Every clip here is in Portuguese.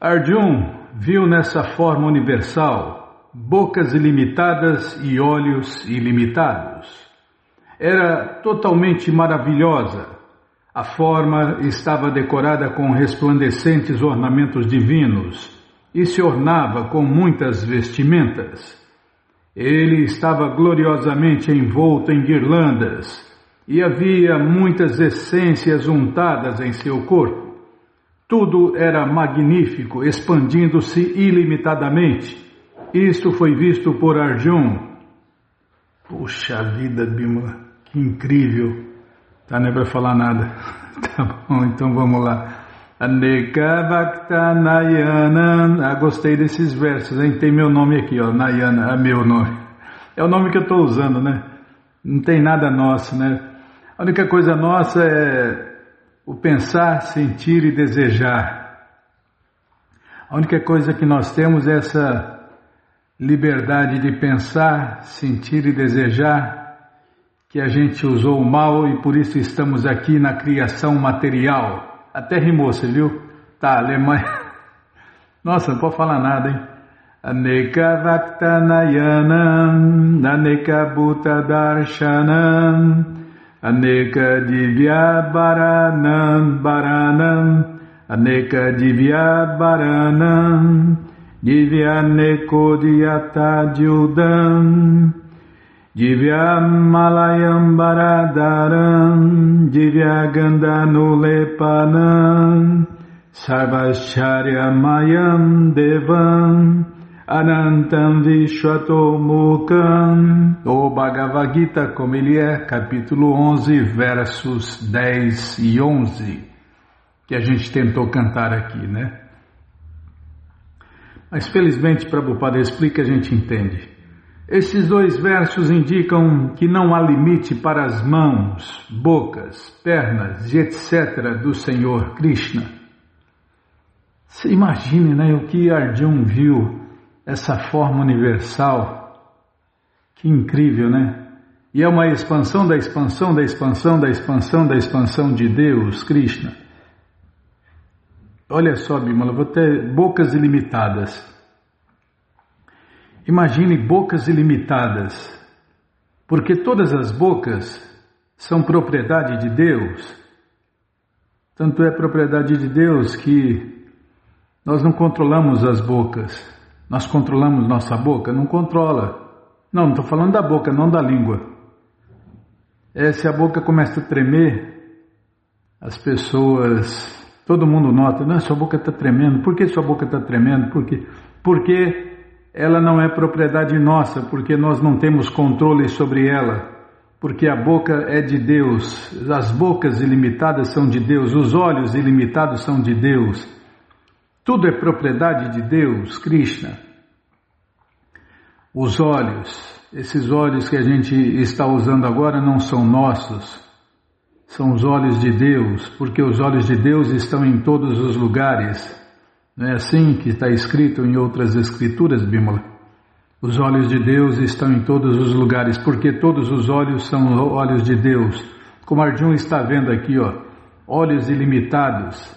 Arjun viu nessa forma universal bocas ilimitadas e olhos ilimitados. Era totalmente maravilhosa. A forma estava decorada com resplandecentes ornamentos divinos e se ornava com muitas vestimentas. Ele estava gloriosamente envolto em guirlandas e havia muitas essências untadas em seu corpo. Tudo era magnífico, expandindo-se ilimitadamente. Isso foi visto por Arjun. Puxa vida, Bimala, que incrível. Tá, não é para falar nada. Tá bom, então vamos lá. Aneka Bhakta Nayana. Gostei desses versos, hein? Tem meu nome aqui, ó. Nayana, é meu nome. É o nome que eu estou usando, né? Não tem nada nosso, né? A única coisa nossa é o pensar, sentir e desejar. A única coisa que nós temos é essa liberdade de pensar, sentir e desejar, que a gente usou o mal e por isso estamos aqui na criação material. Até rimou, você viu? Tá, Alemanha. Nossa, não pode falar nada, hein? Aneka Vakta Nayanam, Aneka Bhuta Darshanam, Aneka Divya Baranam Baranam, Aneka Divya Baranam, Divya Neko Dhyata Judam, Divya Malayam Baradaram, Divya Gandanulepanam, Sarvacharya Mayam Devam, Anantam Vishwato Mukam. O Bhagavad Gita, como ele é, capítulo 11, versos 10 e 11, que a gente tentou cantar aqui, né? Mas felizmente Prabhupada explica, a gente entende. Esses dois versos indicam que não há limite para as mãos, bocas, pernas e etc. do Senhor Krishna. Você imagine, né, o que Arjun viu, essa forma universal. Que incrível, né? E é uma expansão da expansão da expansão da expansão da expansão de Deus, Krishna. Olha só, Bimala, vou ter bocas ilimitadas. Imagine bocas ilimitadas, porque todas as bocas são propriedade de Deus. Tanto é propriedade de Deus que nós não controlamos as bocas. Nós controlamos nossa boca? Não controla. Não estou falando da boca, não da língua. Se a boca começa a tremer, as pessoas... Todo mundo nota, não, sua boca está tremendo. Por que sua boca está tremendo? Porque ela não é propriedade nossa, porque nós não temos controle sobre ela. Porque a boca é de Deus, as bocas ilimitadas são de Deus, os olhos ilimitados são de Deus. Tudo é propriedade de Deus, Krishna. Os olhos, esses olhos que a gente está usando agora não são nossos. São os olhos de Deus, porque os olhos de Deus estão em todos os lugares. Não é assim que está escrito em outras escrituras, Bimala? Os olhos de Deus estão em todos os lugares, porque todos os olhos são olhos de Deus. Como Arjun está vendo aqui, ó, olhos ilimitados.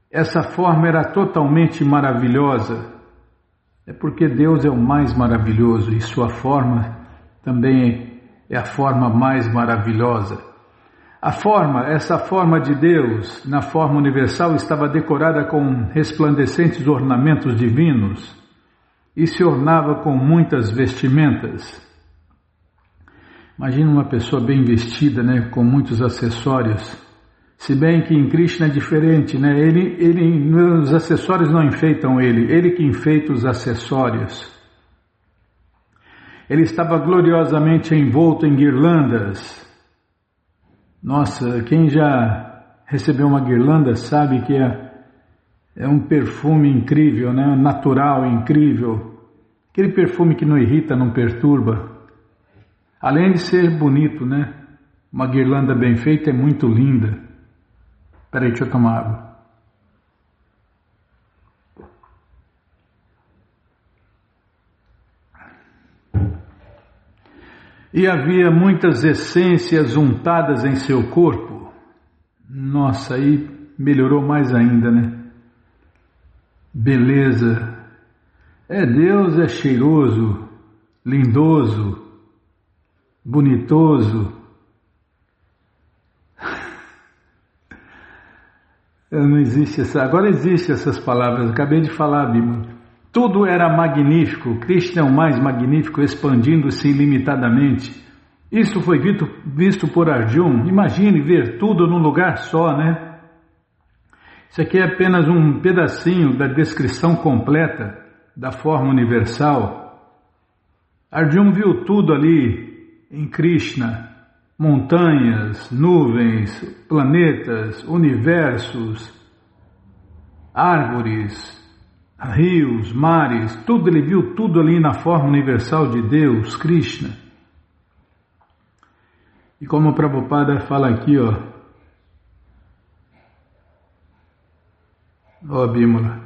Essa forma era totalmente maravilhosa. É porque Deus é o mais maravilhoso e sua forma também é a forma mais maravilhosa. Essa forma de Deus, na forma universal, estava decorada com resplandecentes ornamentos divinos e se ornava com muitas vestimentas. Imagina uma pessoa bem vestida, né, com muitos acessórios. Se bem que em Krishna é diferente, né? Os acessórios não enfeitam ele que enfeita os acessórios. Ele estava gloriosamente envolto em guirlandas. Nossa, quem já recebeu uma guirlanda sabe que é um perfume incrível, né? Natural, incrível. Aquele perfume que não irrita, não perturba. Além de ser bonito, né? Uma guirlanda bem feita é muito linda. Peraí, deixa eu tomar água. E havia muitas essências untadas em seu corpo. Nossa, aí melhorou mais ainda, né? beleza. Deus é cheiroso, lindoso, bonitoso. Não existe agora existe essas palavras, acabei de falar, Bímola. Tudo era magnífico, Krishna é o mais magnífico, expandindo-se ilimitadamente. Isso foi visto por Arjuna. Imagine ver tudo num lugar só, né? Isso aqui é apenas um pedacinho da descrição completa da forma universal. Arjuna viu tudo ali em Krishna, montanhas, nuvens, planetas, universos, árvores, rios, mares, tudo, ele viu tudo ali na forma universal de Deus, Krishna. E como o Prabhupada fala aqui, Bímola,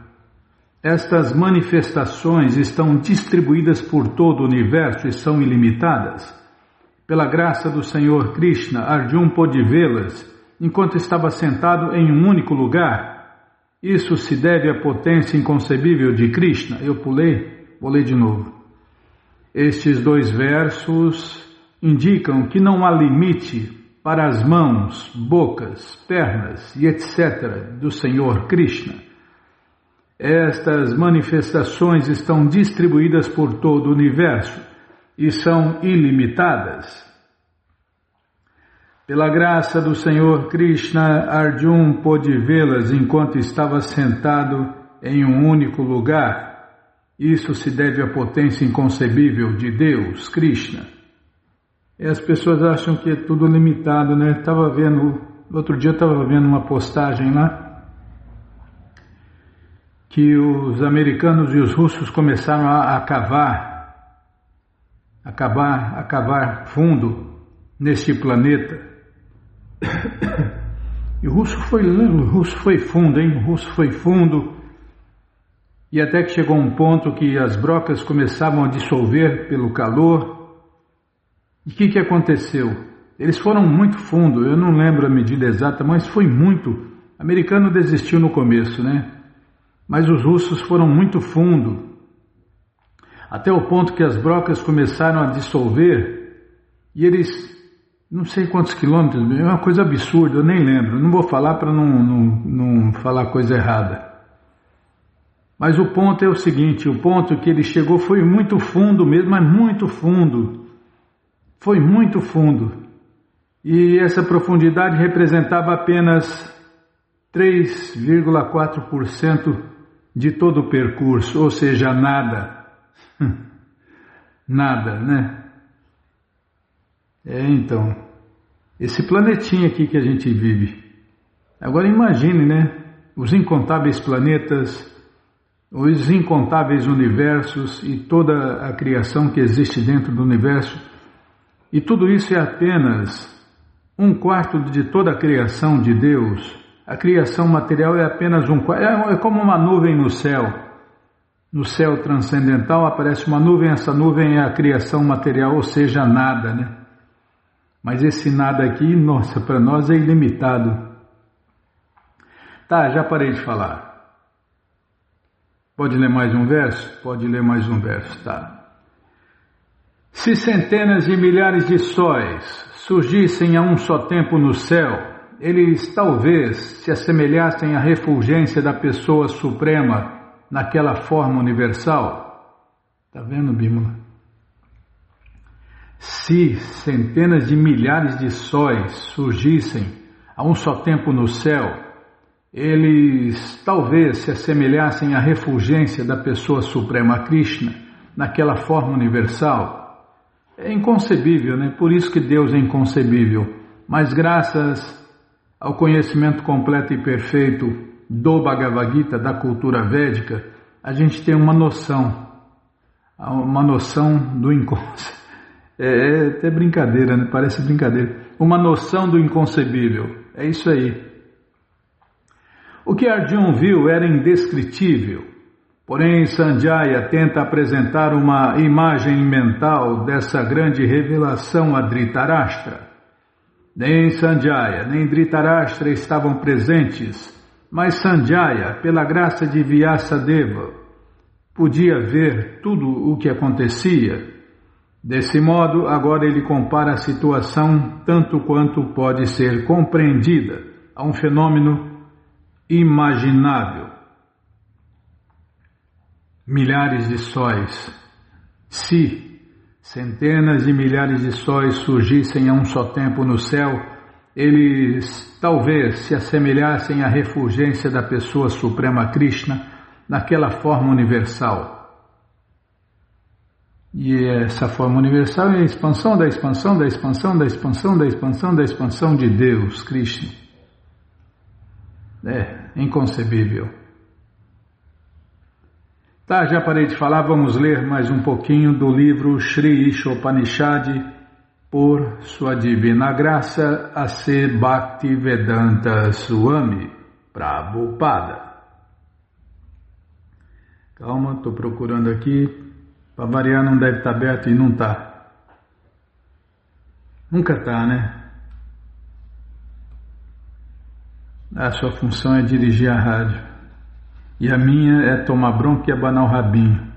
estas manifestações estão distribuídas por todo o universo e são ilimitadas. Pela graça do Senhor Krishna, Arjuna pôde vê-las enquanto estava sentado em um único lugar. Isso se deve à potência inconcebível de Krishna. Eu pulei, vou ler de novo. Estes 2 versos indicam que não há limite para as mãos, bocas, pernas e etc. do Senhor Krishna. Estas manifestações estão distribuídas por todo o universo e são ilimitadas. Pela graça do Senhor Krishna, Arjuna pôde vê-las enquanto estava sentado em um único lugar. Isso se deve à potência inconcebível de Deus, Krishna. E as pessoas acham que é tudo limitado, né? Outro dia eu estava vendo uma postagem lá, que os americanos e os russos começaram a cavar fundo neste planeta. E o russo foi fundo, hein? O russo foi fundo. E até que chegou um ponto que as brocas começavam a dissolver pelo calor. E o que aconteceu? Eles foram muito fundo, eu não lembro a medida exata, mas foi muito. O americano desistiu no começo, né? Mas os russos foram muito fundo, até o ponto que as brocas começaram a dissolver, e eles, não sei quantos quilômetros, é uma coisa absurda, eu nem lembro, não vou falar para não falar coisa errada. Mas o ponto é o seguinte, o ponto que ele chegou foi muito fundo mesmo, mas muito fundo, foi muito fundo, e essa profundidade representava apenas 3,4% de todo o percurso, ou seja, nada. Nada, né? Então, esse planetinha aqui que a gente vive. Agora imagine, né? Os incontáveis planetas, os incontáveis universos e toda a criação que existe dentro do universo. E tudo isso é apenas 1/4 de toda a criação de Deus. A criação material é apenas 1/4, é como uma nuvem no céu. No céu transcendental aparece uma nuvem, essa nuvem é a criação material, ou seja, nada, né? Mas esse nada aqui, nossa, para nós é ilimitado. Tá, já parei de falar. Pode ler mais um verso? Pode ler mais um verso, tá. Se centenas de milhares de sóis surgissem a um só tempo no céu, eles talvez se assemelhassem à refulgência da pessoa suprema naquela forma universal. Está vendo, Bímola? Se centenas de milhares de sóis surgissem a um só tempo no céu, eles talvez se assemelhassem à refulgência da pessoa suprema Krishna naquela forma universal. É inconcebível, né? Por isso que Deus é inconcebível. Mas graças ao conhecimento completo e perfeito do Bhagavad Gita, da cultura védica, a gente tem uma noção do inconsciente. É até brincadeira, né? Parece brincadeira. Uma noção do inconcebível. É isso aí. O que Arjuna viu era indescritível. Porém, Sanjaya tenta apresentar uma imagem mental dessa grande revelação a Dhritarashtra. Nem Sanjaya, nem Dhritarashtra estavam presentes Mas Sanjaya, pela graça de Vyasadeva, podia ver tudo o que acontecia. Desse modo, agora ele compara a situação tanto quanto pode ser compreendida a um fenômeno imaginável. Milhares de sóis. Se centenas de milhares de sóis surgissem a um só tempo no céu, eles talvez se assemelhassem à refulgência da pessoa suprema Krishna naquela forma universal. E essa forma universal é a expansão da expansão da expansão da expansão da expansão da expansão de Deus, Krishna. É inconcebível. Tá, já parei de falar, vamos ler mais um pouquinho do livro Shri Ishopanishad, por sua divina graça, A.C. Bhaktivedanta Swami Prabhupada. Calma, estou procurando aqui. Para variar, não deve estar aberto e não está. Nunca está, né? A sua função é dirigir a rádio. E a minha é tomar bronca e abanar o rabinho.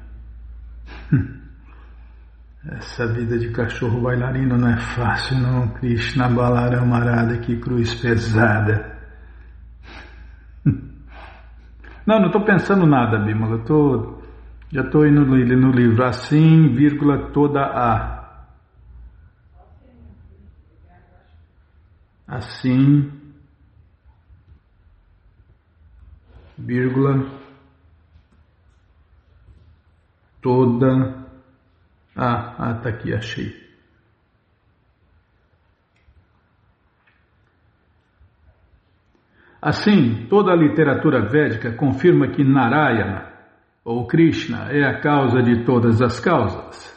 Essa vida de cachorro bailarino não é fácil, não. Krishna Balaramarada, que cruz pesada. Não estou pensando nada, Bímola. Já estou indo no livro. Assim, vírgula, toda a. Assim, vírgula, toda a. Tá aqui, achei. Assim, toda a literatura védica confirma que Narayana, ou Krishna, é a causa de todas as causas.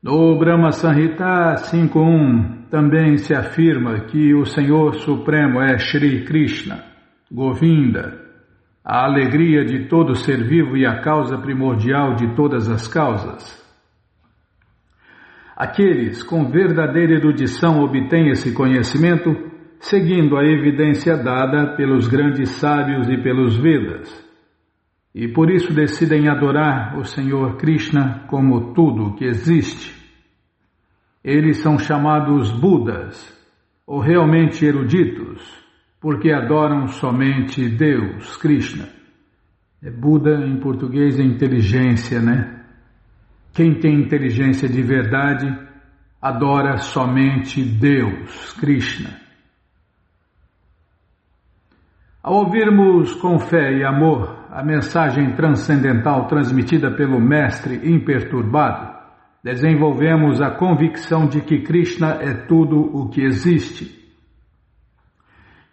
No Brahma Samhita 5.1 também se afirma que o Senhor Supremo é Shri Krishna, Govinda, a alegria de todo ser vivo e a causa primordial de todas as causas. Aqueles com verdadeira erudição obtêm esse conhecimento seguindo a evidência dada pelos grandes sábios e pelos Vedas. E por isso decidem adorar o Senhor Krishna como tudo que existe. Eles são chamados Budas, ou realmente eruditos, porque adoram somente Deus, Krishna. Buda em português é inteligência, né? Quem tem inteligência de verdade adora somente Deus, Krishna. Ao ouvirmos com fé e amor a mensagem transcendental transmitida pelo Mestre imperturbado, desenvolvemos a convicção de que Krishna é tudo o que existe.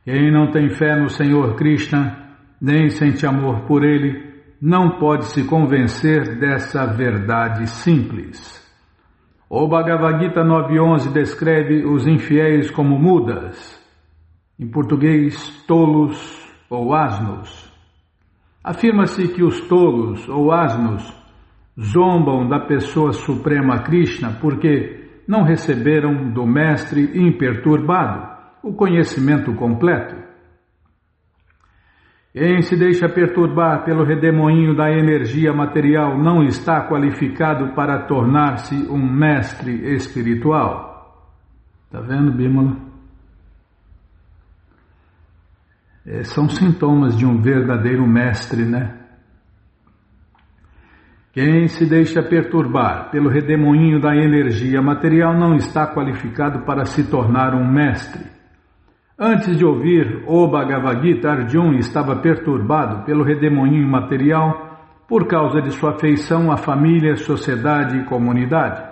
Quem não tem fé no Senhor Krishna, nem sente amor por Ele, não pode se convencer dessa verdade simples. O Bhagavad Gita 9.11 descreve os infiéis como mudas, em português, tolos ou asnos. Afirma-se que os tolos ou asnos zombam da pessoa suprema Krishna porque não receberam do Mestre imperturbado o conhecimento completo. Quem se deixa perturbar pelo redemoinho da energia material não está qualificado para tornar-se um mestre espiritual. Está vendo, Bímola? São sintomas de um verdadeiro mestre, né? Quem se deixa perturbar pelo redemoinho da energia material não está qualificado para se tornar um mestre. Antes de ouvir o Bhagavad Gita, Arjuna estava perturbado pelo redemoinho material por causa de sua afeição à família, sociedade e comunidade.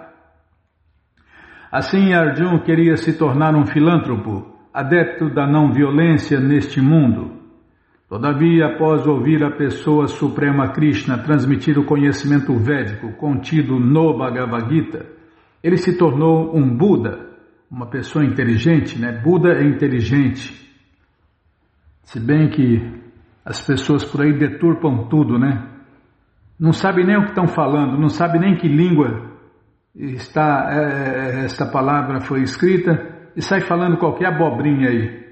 Assim, Arjuna queria se tornar um filântropo, adepto da não-violência neste mundo. Todavia, após ouvir a pessoa suprema Krishna transmitir o conhecimento védico contido no Bhagavad Gita, ele se tornou um Buda, uma pessoa inteligente, né? Buda é inteligente. Se bem que as pessoas por aí deturpam tudo, né? Não sabem nem o que estão falando, não sabem nem que língua esta palavra foi escrita, e sai falando qualquer abobrinha aí.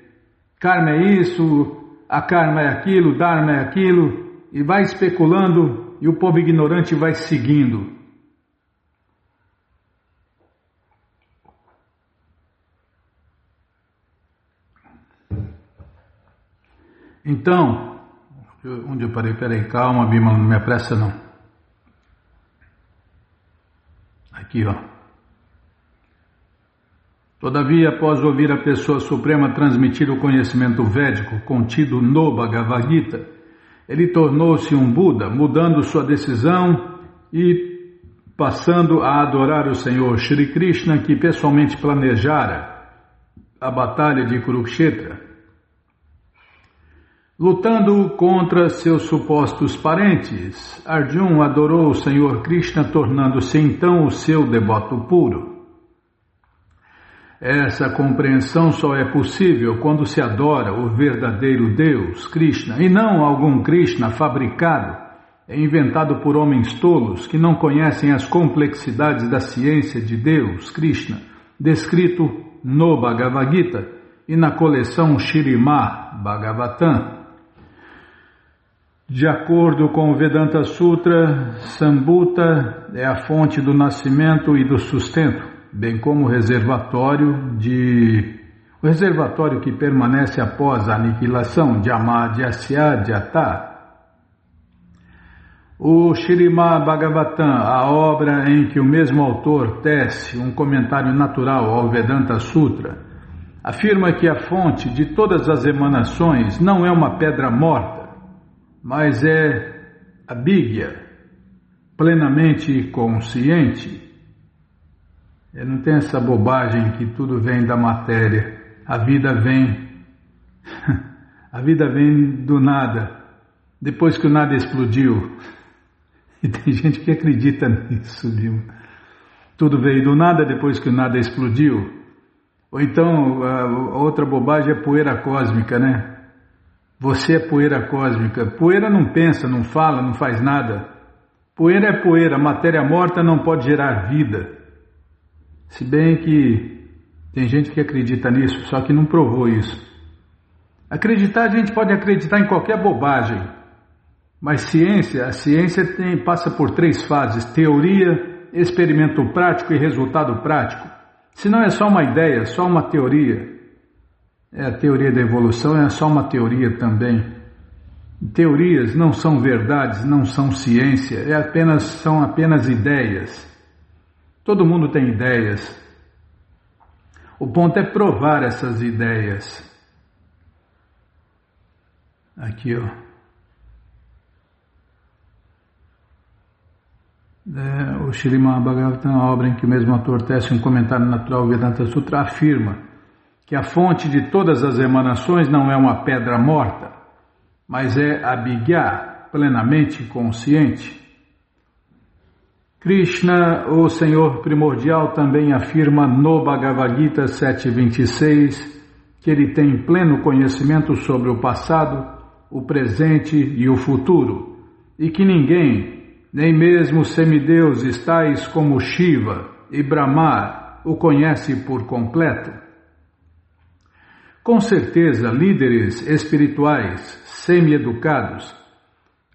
Karma é isso, a karma é aquilo, dharma é aquilo, e vai especulando e o povo ignorante vai seguindo. Então, onde eu parei? Peraí, calma, Bimala, não me apressa não. Aqui, ó. Todavia, após ouvir a Pessoa Suprema transmitir o conhecimento védico contido no Bhagavad Gita, ele tornou-se um Buda, mudando sua decisão e passando a adorar o Senhor Shri Krishna, que pessoalmente planejara a batalha de Kurukshetra. Lutando contra seus supostos parentes, Arjuna adorou o Senhor Krishna, tornando-se então o seu devoto puro. Essa compreensão só é possível quando se adora o verdadeiro Deus, Krishna, e não algum Krishna fabricado e inventado por homens tolos que não conhecem as complexidades da ciência de Deus, Krishna, descrito no Bhagavad Gita e na coleção Śrīmad Bhagavatam. De acordo com o Vedanta Sutra, Sambhuta é a fonte do nascimento e do sustento, bem como o reservatório que permanece após a aniquilação de Amadhyasya Jata. O Śrīmad Bhagavatam, a obra em que o mesmo autor tece um comentário natural ao Vedanta Sutra, afirma que a fonte de todas as emanações não é uma pedra morta, mas é a Bhigya, plenamente consciente. Não tem essa bobagem que tudo vem da matéria. A vida vem do nada, depois que o nada explodiu. E tem gente que acredita nisso, viu? Tudo veio do nada depois que o nada explodiu. Ou então, a outra bobagem é poeira cósmica, né? Você é poeira cósmica. Poeira não pensa, não fala, não faz nada. Poeira é poeira, matéria morta não pode gerar vida. Se bem que tem gente que acredita nisso, só que não provou isso. Acreditar, a gente pode acreditar em qualquer bobagem. Mas a ciência passa por 3 fases: teoria, experimento prático e resultado prático. Se não é só uma ideia, só uma teoria. A teoria da evolução é só uma teoria também. Teorias não são verdades, não são ciência, são apenas ideias. Todo mundo tem ideias. O ponto é provar essas ideias. Aqui, ó. O Śrīmad Bhagavatam, a obra em que o mesmo autor tece um comentário natural Vedanta Sutra, afirma que a fonte de todas as emanações não é uma pedra morta, mas é a Bhigya, plenamente consciente. Krishna, o Senhor primordial, também afirma no Bhagavad Gita 7.26 que ele tem pleno conhecimento sobre o passado, o presente e o futuro, e que ninguém, nem mesmo semideuses tais como Shiva e Brahma, o conhece por completo. Com certeza, líderes espirituais semi-educados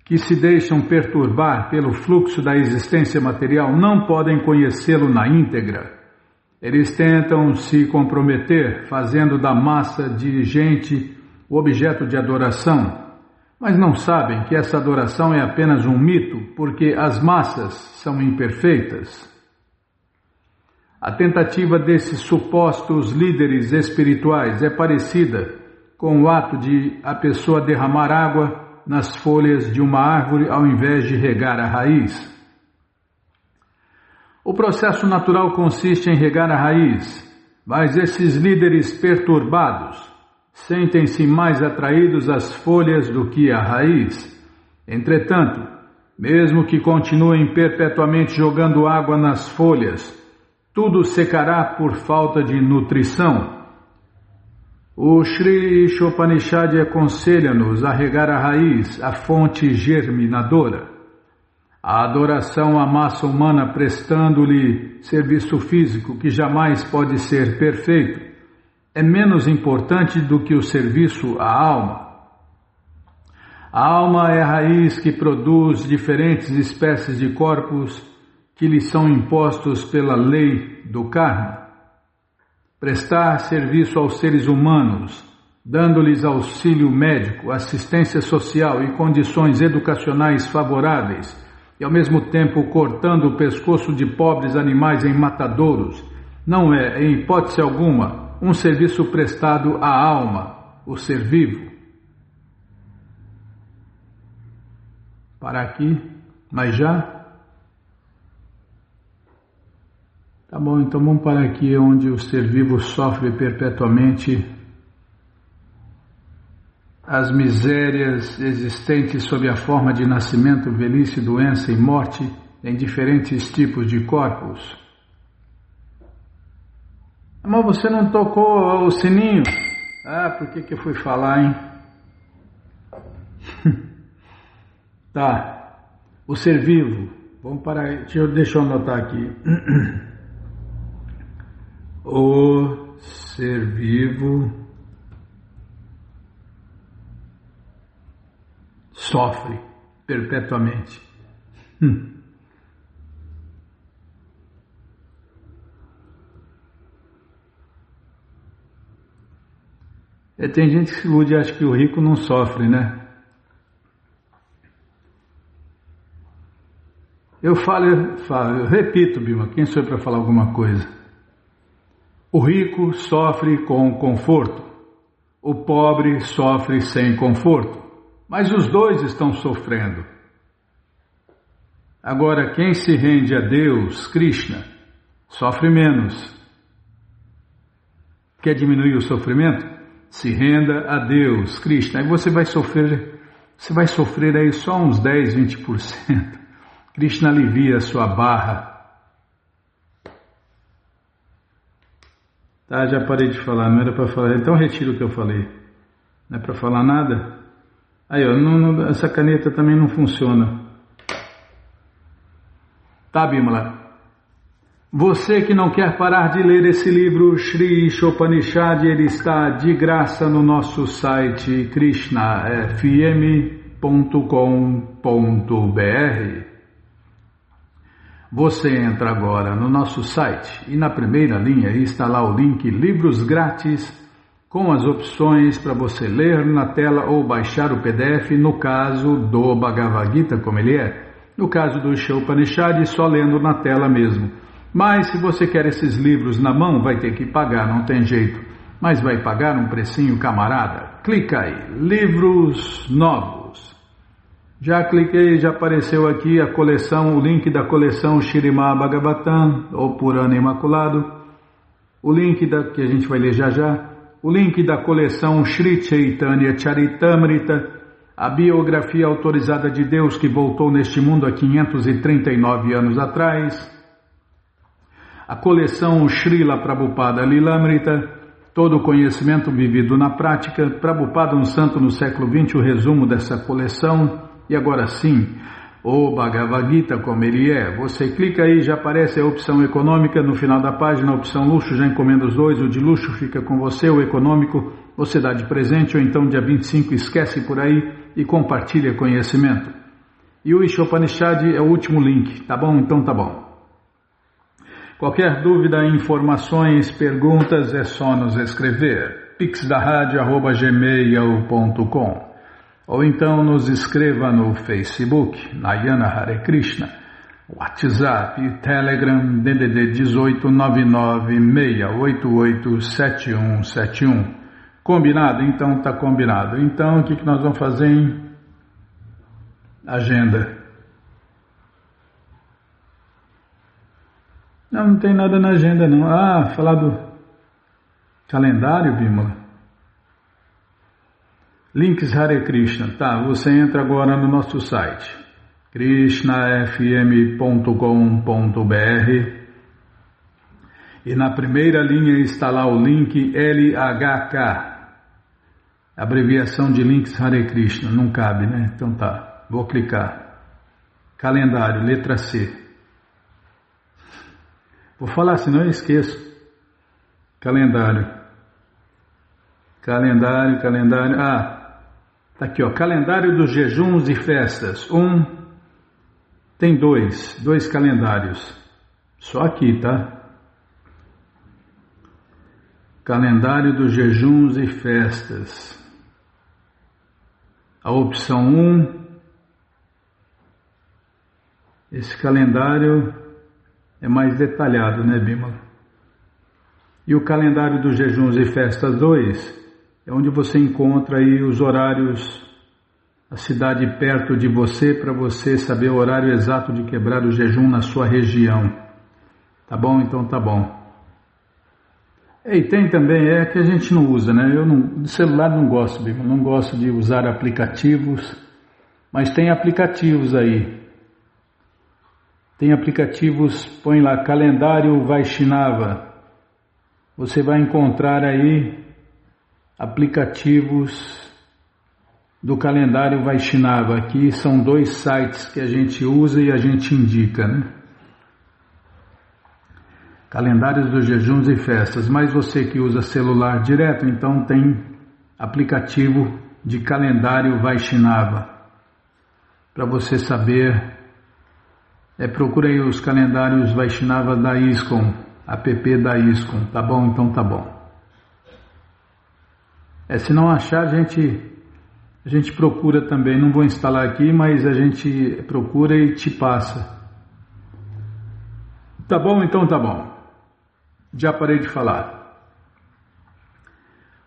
que se deixam perturbar pelo fluxo da existência material não podem conhecê-lo na íntegra. Eles tentam se comprometer, fazendo da massa de gente o objeto de adoração, mas não sabem que essa adoração é apenas um mito, porque as massas são imperfeitas. A tentativa desses supostos líderes espirituais é parecida com o ato de a pessoa derramar água nas folhas de uma árvore ao invés de regar a raiz. O processo natural consiste em regar a raiz, mas esses líderes perturbados sentem-se mais atraídos às folhas do que à raiz. Entretanto, mesmo que continuem perpetuamente jogando água nas folhas, tudo secará por falta de nutrição. O Shri Ishopanishad aconselha-nos a regar a raiz, a fonte germinadora. A adoração à massa humana prestando-lhe serviço físico, que jamais pode ser perfeito, é menos importante do que o serviço à alma. A alma é a raiz que produz diferentes espécies de corpos que lhe são impostos pela lei do karma. Prestar serviço aos seres humanos, dando-lhes auxílio médico, assistência social e condições educacionais favoráveis, e ao mesmo tempo cortando o pescoço de pobres animais em matadouros, não é, em hipótese alguma, um serviço prestado à alma, o ser vivo. Para aqui, mas já? Tá bom, então vamos parar aqui onde o ser vivo sofre perpetuamente as misérias existentes sob a forma de nascimento, velhice, doença e morte em diferentes tipos de corpos. Mas você não tocou o sininho? Ah, por que eu fui falar, hein? Tá, o ser vivo. Vamos parar aí, deixa eu anotar aqui. O ser vivo sofre perpetuamente. Tem gente que se ilude e acha que o rico não sofre, né? Eu repito, Bima, quem sou eu para falar alguma coisa? O rico sofre com conforto, o pobre sofre sem conforto, mas os dois estão sofrendo. Agora, quem se rende a Deus, Krishna, sofre menos. Quer diminuir o sofrimento? Se renda a Deus, Krishna, aí você vai sofrer aí só uns 10, 20%. Krishna alivia a sua barra. Tá, já parei de falar, não era para falar, então retiro o que eu falei. Não é para falar nada? Aí, ó, essa caneta também não funciona. Tá, Bimala. Você que não quer parar de ler esse livro, Shri Ishopanishad, ele está de graça no nosso site krishnafm.com.br. Você entra agora no nosso site e na primeira linha está lá o link Livros Grátis com as opções para você ler na tela ou baixar o PDF, no caso do Bhagavad Gita, como ele é. No caso do Ishopanishad, só lendo na tela mesmo. Mas se você quer esses livros na mão, vai ter que pagar, não tem jeito. Mas vai pagar um precinho, camarada. Clica aí, livros novos. Já cliquei, já apareceu aqui a coleção, o link da coleção Śrīmad Bhagavatam, ou Purana Imaculado, o link que a gente vai ler já já, o link da coleção Shri Chaitanya Charitamrita, a biografia autorizada de Deus que voltou neste mundo há 539 anos atrás, a coleção Srila Prabhupada Lilamrita, todo o conhecimento vivido na prática, Prabhupada um santo no século XX, o resumo dessa coleção. E agora sim, o Bhagavad Gita como ele é, você clica aí, já aparece a opção econômica, no final da página a opção luxo, já encomenda os dois, o de luxo fica com você, o econômico você dá de presente, ou então dia 25 esquece por aí e compartilha conhecimento. E o Ishopanishad é o último link, tá bom? Então tá bom. Qualquer dúvida, informações, perguntas, é só nos escrever. pixdaradio@gmail.com ou então nos escreva no Facebook, Nayana Hare Krishna, WhatsApp e Telegram, DDD 18996887171. Combinado? Então tá combinado. Então o que nós vamos fazer em agenda? Não tem nada na agenda não. Ah, falar do calendário, Bimala. Links Hare Krishna. Tá, você entra agora no nosso site krishnafm.com.br e na primeira linha está lá o link LHK, abreviação de Links Hare Krishna. Não cabe, né? Então tá, vou clicar. Calendário, letra C. Vou falar, senão eu esqueço. Calendário. Ah, Tá aqui, ó, calendário dos jejuns e festas. Tem dois calendários. Só aqui, tá? Calendário dos jejuns e festas. A opção 1. Esse calendário é mais detalhado, né, Bímola? E o calendário dos jejuns e festas 2 é onde você encontra aí os horários, a cidade perto de você, para você saber o horário exato de quebrar o jejum na sua região. Tá bom? Então tá bom. E tem também, que a gente não usa, né? De celular não gosto, Bímola, não gosto de usar aplicativos, mas tem aplicativos aí. Tem aplicativos, põe lá, calendário Vaishnava. Você vai encontrar aí aplicativos do calendário Vaishnava. Aqui são 2 sites que a gente usa e a gente indica, né? Calendários dos jejuns e festas. Mas você que usa celular direto, então tem aplicativo de calendário Vaishnava. Para você saber, procura aí os calendários Vaishnava da ISKCON, app da ISKCON, tá bom? Então tá bom. Se não achar, a gente procura também, não vou instalar aqui, mas a gente procura e te passa. Tá bom? Então tá bom. Já parei de falar.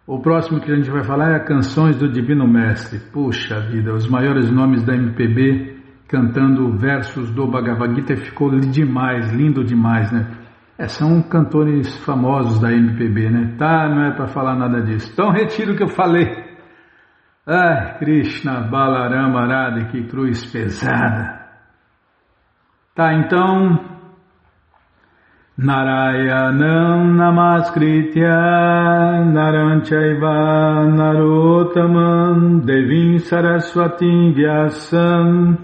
O próximo que a gente vai falar é Canções do Divino Mestre. Puxa vida, os maiores nomes da MPB cantando versos do Bhagavad Gita, ficou demais, lindo demais, né? São cantores famosos da MPB, né? Tá, não é para falar nada disso. Então retiro o que eu falei. Ai, Krishna, Balarama, Radha, que cruz pesada. Tá, então... Narayanam Namaskritya Naram Chaiva Narottamam Devim Saraswatim Vyasam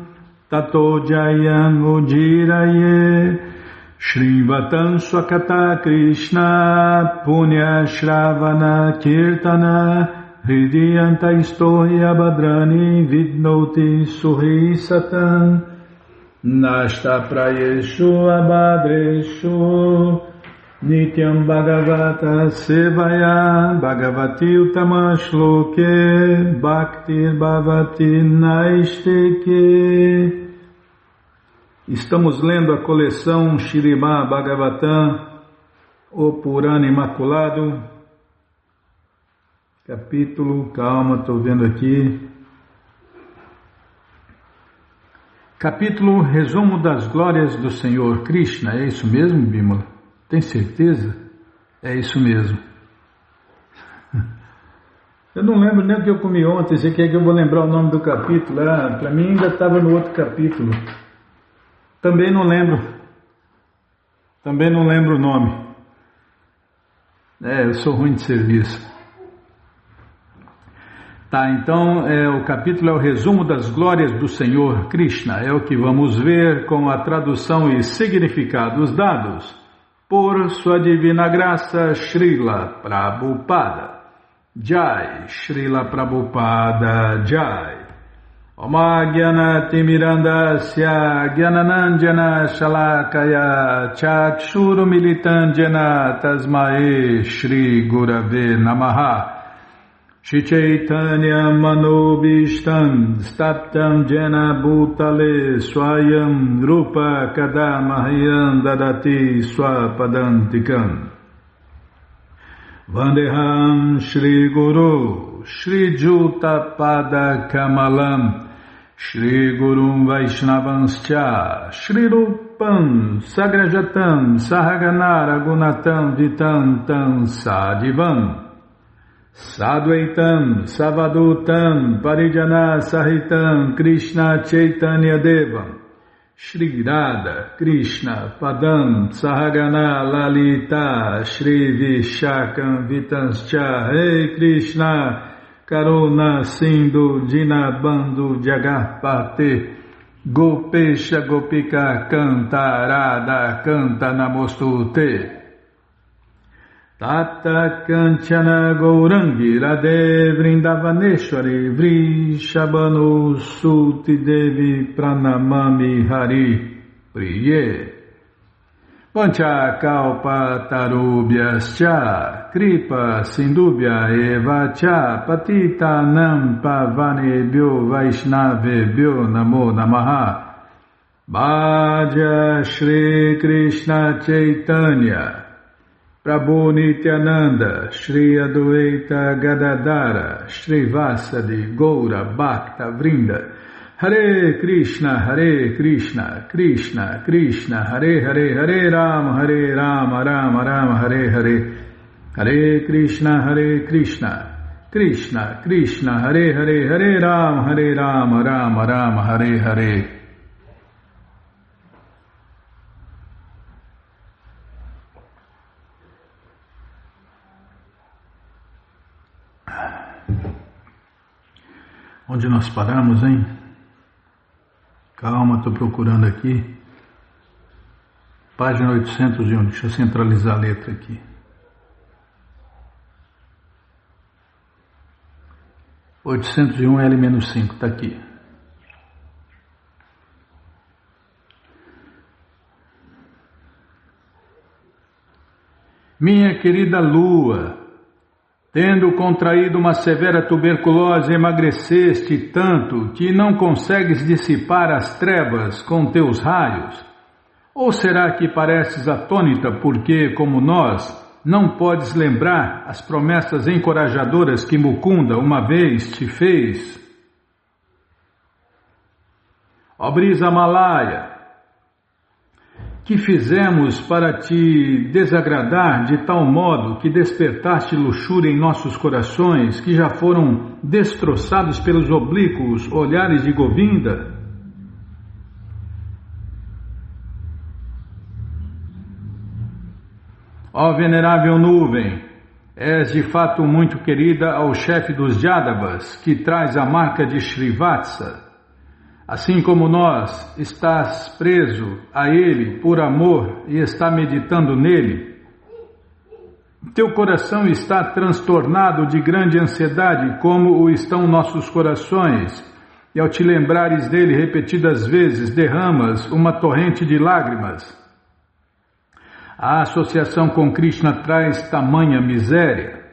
Tato Jayam Ujiraye Shrivatam Swakata Krishna Punya Shravana Kirtana Hridiyanta Istoya Badrani Vidnoti Suhi Satan Nashta Prayeshu Abhadreshu Nityam Bhagavata Sevaya Bhagavati Utamashloke Bhaktir Bhavati Naisteke. Estamos lendo a coleção Śrīmad Bhagavatam, o Purana Imaculado, capítulo, calma, estou vendo aqui. Capítulo Resumo das Glórias do Senhor Krishna. É isso mesmo, Bímola? Tem certeza? É isso mesmo. Eu não lembro nem o que eu comi ontem. Você quer que eu vou lembrar o nome do capítulo? Para mim ainda estava no outro capítulo. Também não lembro. Também não lembro o nome. Eu sou ruim de serviço. Tá, então o capítulo é o resumo das glórias do Senhor Krishna. É o que vamos ver com a tradução e significados dados por sua divina graça Srila Prabhupada. Jai, Srila Prabhupada Jai. Oma Gyanati Mirandasya Gyananandjana Shalakaya Chakshuru Militandjana Tasmae Shri Gurave Namaha. Shri Chaitanya Manobishtam Staptam Jena Bhutale Swayam Rupa Kadamahyam Dadati Swapadantikam Vandeham Shri Guru Shri Juta Pada Kamalam Shri Gurum Vaishnavanscha Shri Rupam Sagrajatam Sahaganara Gunatam Vitantam Sadivam Sadvaitam, Savadutam, Parijana Sahitam, Krishna Chaitanya Devam, Shri Radha, Krishna, Padam, Sahagana Lalita, Shri Vishakam Vitanscha, Rei Krishna, Karuna Sindhu, Dinabandhu Jagarpate, Gopesha Gopika Canta, Radha Canta Namostute. Tata Kanchana Gourangi Radhe Vrindavaneshwari Vrishabhanu Suti Devi Pranamami Hari Priye Vancha Kalpa Tarubhyascha Kripa Sindubhya Eva Cha Patita Nam Pavanebhyo Vaishnavebhyo Namo Namaha Bhaja Shri Krishna Chaitanya Prabhu Nityananda, Shri Adwaita Gadadara, Shri Vasadi Goura Bhakta Vrinda, Hare Krishna, Krishna Krishna, Hare Hare, Hare Rama, Rama Rama, Hare Hare, Hare Krishna, Krishna Krishna, Hare Hare, Hare Rama, Rama Rama, Hare Hare. Onde nós paramos, hein? Calma, estou procurando aqui. Página 801, deixa eu centralizar a letra aqui. 801 L-5, está aqui. Minha querida Lua, tendo contraído uma severa tuberculose, emagreceste tanto que não consegues dissipar as trevas com teus raios? Ou será que pareces atônita porque, como nós, não podes lembrar as promessas encorajadoras que Mukunda uma vez te fez? Ó brisa Malaya, que fizemos para te desagradar de tal modo que despertaste luxúria em nossos corações que já foram destroçados pelos oblíquos olhares de Govinda? Ó venerável nuvem, és de fato muito querida ao chefe dos Yadavas, que traz a marca de Srivatsa. Assim como nós, estás preso a ele por amor e está meditando nele. Teu coração está transtornado de grande ansiedade, como o estão nossos corações, e ao te lembrares dele repetidas vezes, derramas uma torrente de lágrimas. A associação com Krishna traz tamanha miséria.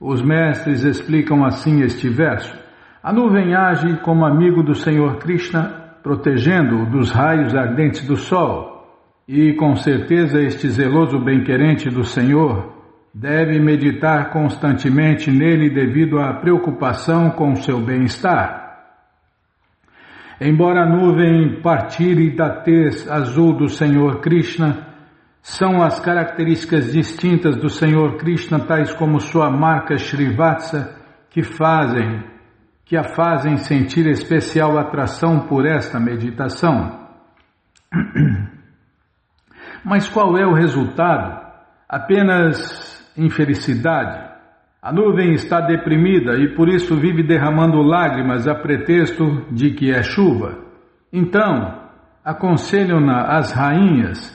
Os mestres explicam assim este verso. A nuvem age como amigo do Senhor Krishna, protegendo-o dos raios ardentes do sol, e com certeza este zeloso bem-querente do Senhor deve meditar constantemente nele devido à preocupação com seu bem-estar. Embora a nuvem partire da tez azul do Senhor Krishna, são as características distintas do Senhor Krishna, tais como sua marca Srivatsa, que a fazem sentir especial atração por esta meditação. Mas qual é o resultado? Apenas infelicidade. A nuvem está deprimida e por isso vive derramando lágrimas a pretexto de que é chuva. Então, aconselham-na as rainhas: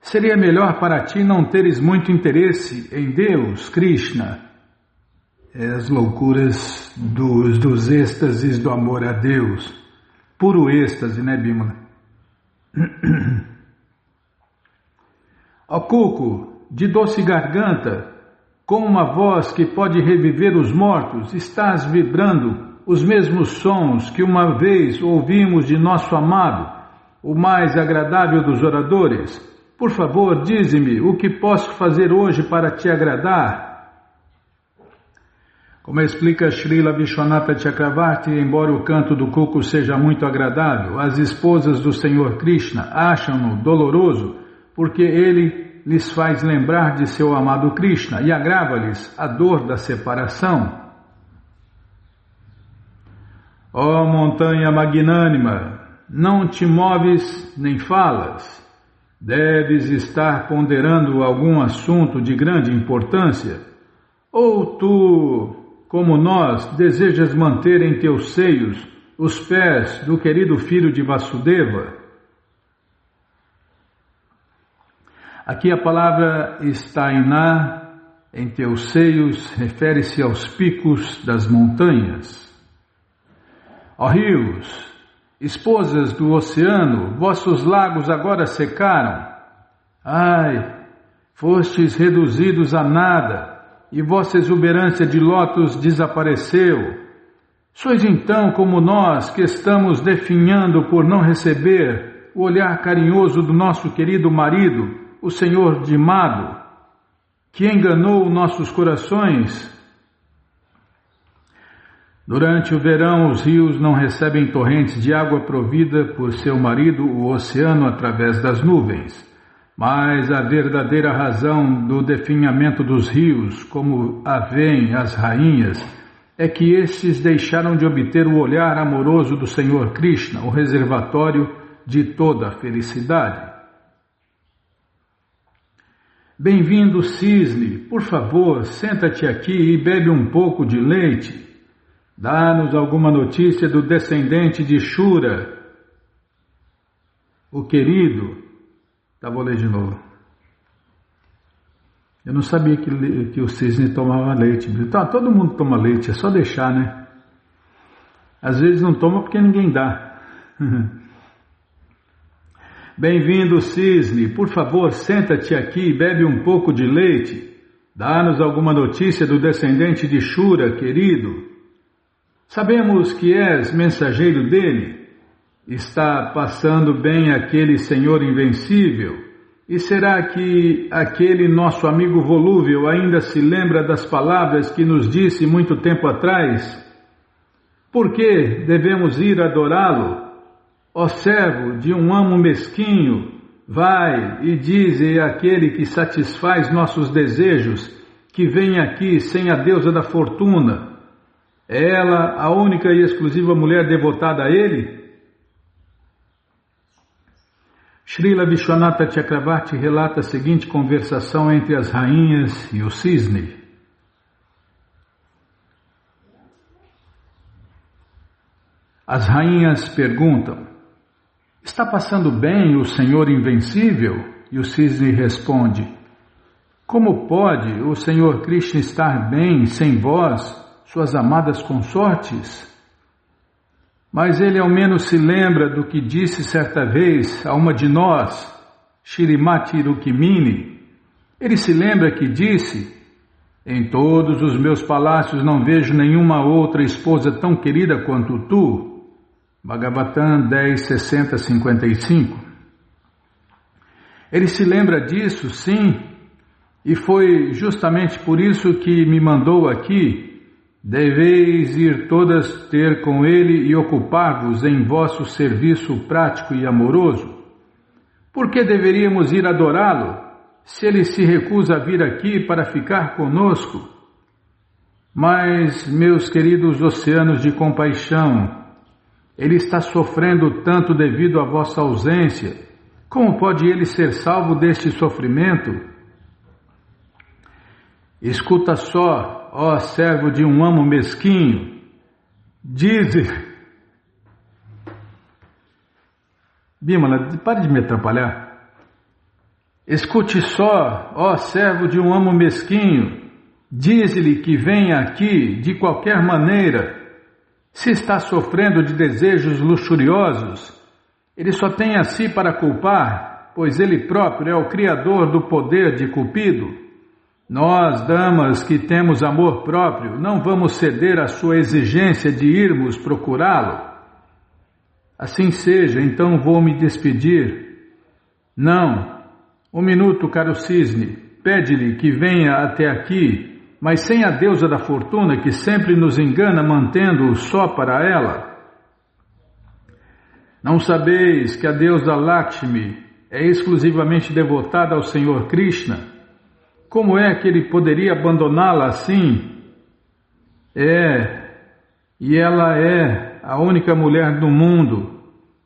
seria melhor para ti não teres muito interesse em Deus, Krishna. As loucuras dos êxtases do amor a Deus. Puro êxtase, né, Bimala? Ó Cuco, de doce garganta, com uma voz que pode reviver os mortos, estás vibrando os mesmos sons que uma vez ouvimos de nosso amado, o mais agradável dos oradores. Por favor, dize-me o que posso fazer hoje para te agradar. Como explica Srila Vishwanatha Chakravarti, embora o canto do cuco seja muito agradável, as esposas do Senhor Krishna acham-no doloroso porque ele lhes faz lembrar de seu amado Krishna e agrava-lhes a dor da separação. Ó montanha magnânima, não te moves nem falas. Deves estar ponderando algum assunto de grande importância. Ou tu, como nós, desejas manter em teus seios os pés do querido filho de Vasudeva? Aqui a palavra Stainá, em teus seios, refere-se aos picos das montanhas. Ó rios, esposas do oceano, vossos lagos agora secaram. Ai, fostes reduzidos a nada, e vossa exuberância de lótus desapareceu. Sois então como nós que estamos definhando por não receber o olhar carinhoso do nosso querido marido, o Senhor de Mado, que enganou nossos corações. Durante o verão, os rios não recebem torrentes de água provida por seu marido, o oceano, através das nuvens. Mas a verdadeira razão do definhamento dos rios, como a veem as rainhas, é que estes deixaram de obter o olhar amoroso do Senhor Krishna, o reservatório de toda a felicidade. Bem-vindo, cisne, por favor, senta-te aqui e bebe um pouco de leite. Dá-nos alguma notícia do descendente de Shura, o querido. Vou ler de novo. Eu não sabia que o cisne tomava leite. Então, todo mundo toma leite, é só deixar, né? Às vezes não toma porque ninguém dá. Bem-vindo, cisne. Por favor, senta-te aqui e bebe um pouco de leite. Dá-nos alguma notícia do descendente de Shura, querido. Sabemos que és mensageiro dele. Está passando bem aquele Senhor invencível? E será que aquele nosso amigo volúvel ainda se lembra das palavras que nos disse muito tempo atrás? Por que devemos ir adorá-lo? Ó servo de um amo mesquinho, vai e dize àquele que satisfaz nossos desejos, que vem aqui sem a deusa da fortuna. É ela a única e exclusiva mulher devotada a ele? Srila Vishwanatha Chakravarti relata a seguinte conversação entre as rainhas e o cisne. As rainhas perguntam: está passando bem o Senhor invencível? E o cisne responde: como pode o Senhor Krishna estar bem sem vós, suas amadas consortes? Mas ele ao menos se lembra do que disse certa vez a uma de nós, Shrimati Rukmini. Ele se lembra que disse: em todos os meus palácios não vejo nenhuma outra esposa tão querida quanto tu. Bhagavatam 10.60-55. Ele se lembra disso, sim, e foi justamente por isso que me mandou aqui. Deveis ir todas ter com ele e ocupar-vos em vosso serviço prático e amoroso. Por que deveríamos ir adorá-lo, se ele se recusa a vir aqui para ficar conosco? Mas, meus queridos oceanos de compaixão, ele está sofrendo tanto devido à vossa ausência. Como pode ele ser salvo deste sofrimento? Escuta só, ó servo de um amo mesquinho, dize... Bimala, pare de me atrapalhar. Escute só, ó servo de um amo mesquinho, dize-lhe que venha aqui de qualquer maneira. Se está sofrendo de desejos luxuriosos, ele só tem a si para culpar, pois ele próprio é o criador do poder de Cupido. Nós, damas que temos amor próprio, não vamos ceder à sua exigência de irmos procurá-lo. Assim seja, então vou me despedir. Não, um minuto, caro cisne, pede-lhe que venha até aqui, mas sem a deusa da fortuna que sempre nos engana mantendo-o só para ela. Não sabeis que a deusa Lakshmi é exclusivamente devotada ao Senhor Krishna? Como é que ele poderia abandoná-la assim? E ela é a única mulher do mundo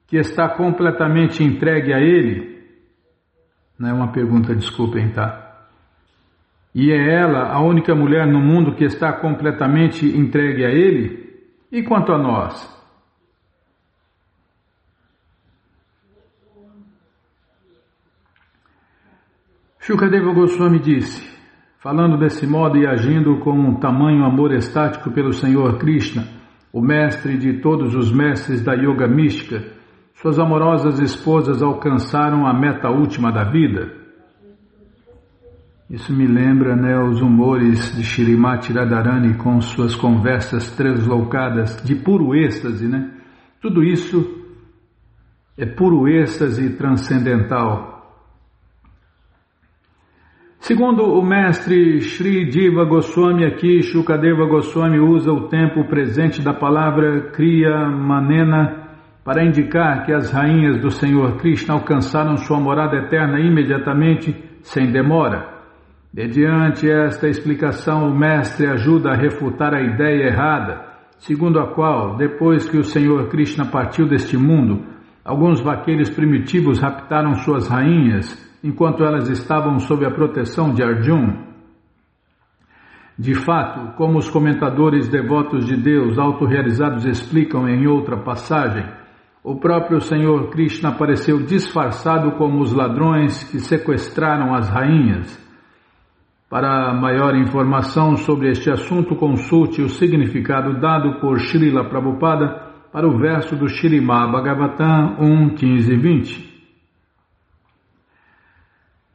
que está completamente entregue a ele? Não é uma pergunta, desculpem, tá? E é ela a única mulher no mundo que está completamente entregue a ele? E quanto a nós? Shukadeva Goswami disse, falando desse modo e agindo com um tamanho amor estático pelo Senhor Krishna, o mestre de todos os mestres da yoga mística, suas amorosas esposas alcançaram a meta última da vida. Isso me lembra, os humores de Shrimati Radharani com suas conversas translocadas de puro êxtase, Tudo isso é puro êxtase transcendental. Segundo o mestre Shri Diva Goswami, aqui Shukadeva Goswami usa o tempo presente da palavra Kriya Manena para indicar que as rainhas do Senhor Krishna alcançaram sua morada eterna imediatamente, sem demora. Mediante esta explicação, o mestre ajuda a refutar a ideia errada, segundo a qual, depois que o Senhor Krishna partiu deste mundo, alguns vaqueiros primitivos raptaram suas rainhas, enquanto elas estavam sob a proteção de Arjuna. De fato, como os comentadores devotos de Deus autorrealizados explicam em outra passagem, o próprio Senhor Krishna apareceu disfarçado como os ladrões que sequestraram as rainhas. Para maior informação sobre este assunto, consulte o significado dado por Srila Prabhupada para o verso do Śrīmad Bhagavatam 1.15 e 20.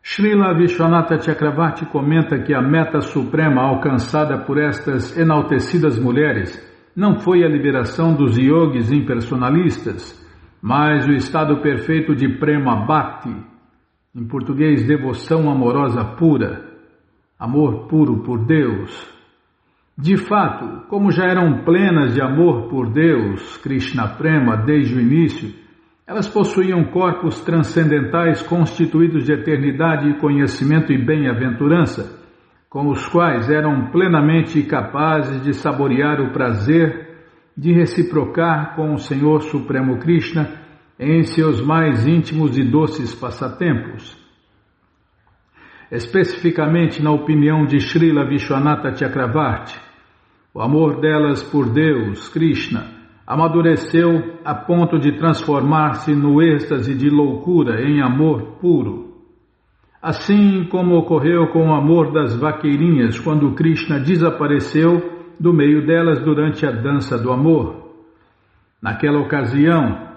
Srila Vishwanatha Chakravarti comenta que a meta suprema alcançada por estas enaltecidas mulheres não foi a liberação dos yogis impersonalistas, mas o estado perfeito de Prema Bhakti, em português devoção amorosa pura, amor puro por Deus. De fato, como já eram plenas de amor por Deus, Krishna Prema, desde o início, elas possuíam corpos transcendentais constituídos de eternidade, conhecimento e bem-aventurança, com os quais eram plenamente capazes de saborear o prazer de reciprocar com o Senhor Supremo Krishna em seus mais íntimos e doces passatempos. Especificamente na opinião de Srila Vishwanatha Chakravarti, o amor delas por Deus, Krishna, amadureceu a ponto de transformar-se no êxtase de loucura em amor puro. Assim como ocorreu com o amor das vaqueirinhas quando Krishna desapareceu do meio delas durante a dança do amor. Naquela ocasião,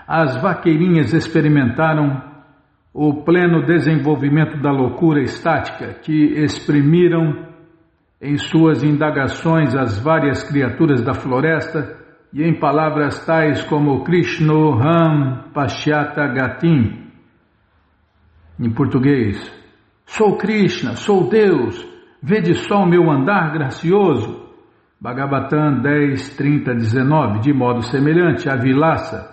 as vaqueirinhas experimentaram o pleno desenvolvimento da loucura estática que exprimiram em suas indagações as várias criaturas da floresta e em palavras tais como Krishno Ham Pashyata Gatim. Em português, sou Krishna, sou Deus, vede só o meu andar gracioso. Bhagavatam 10.30-19, de modo semelhante, a Vilasa,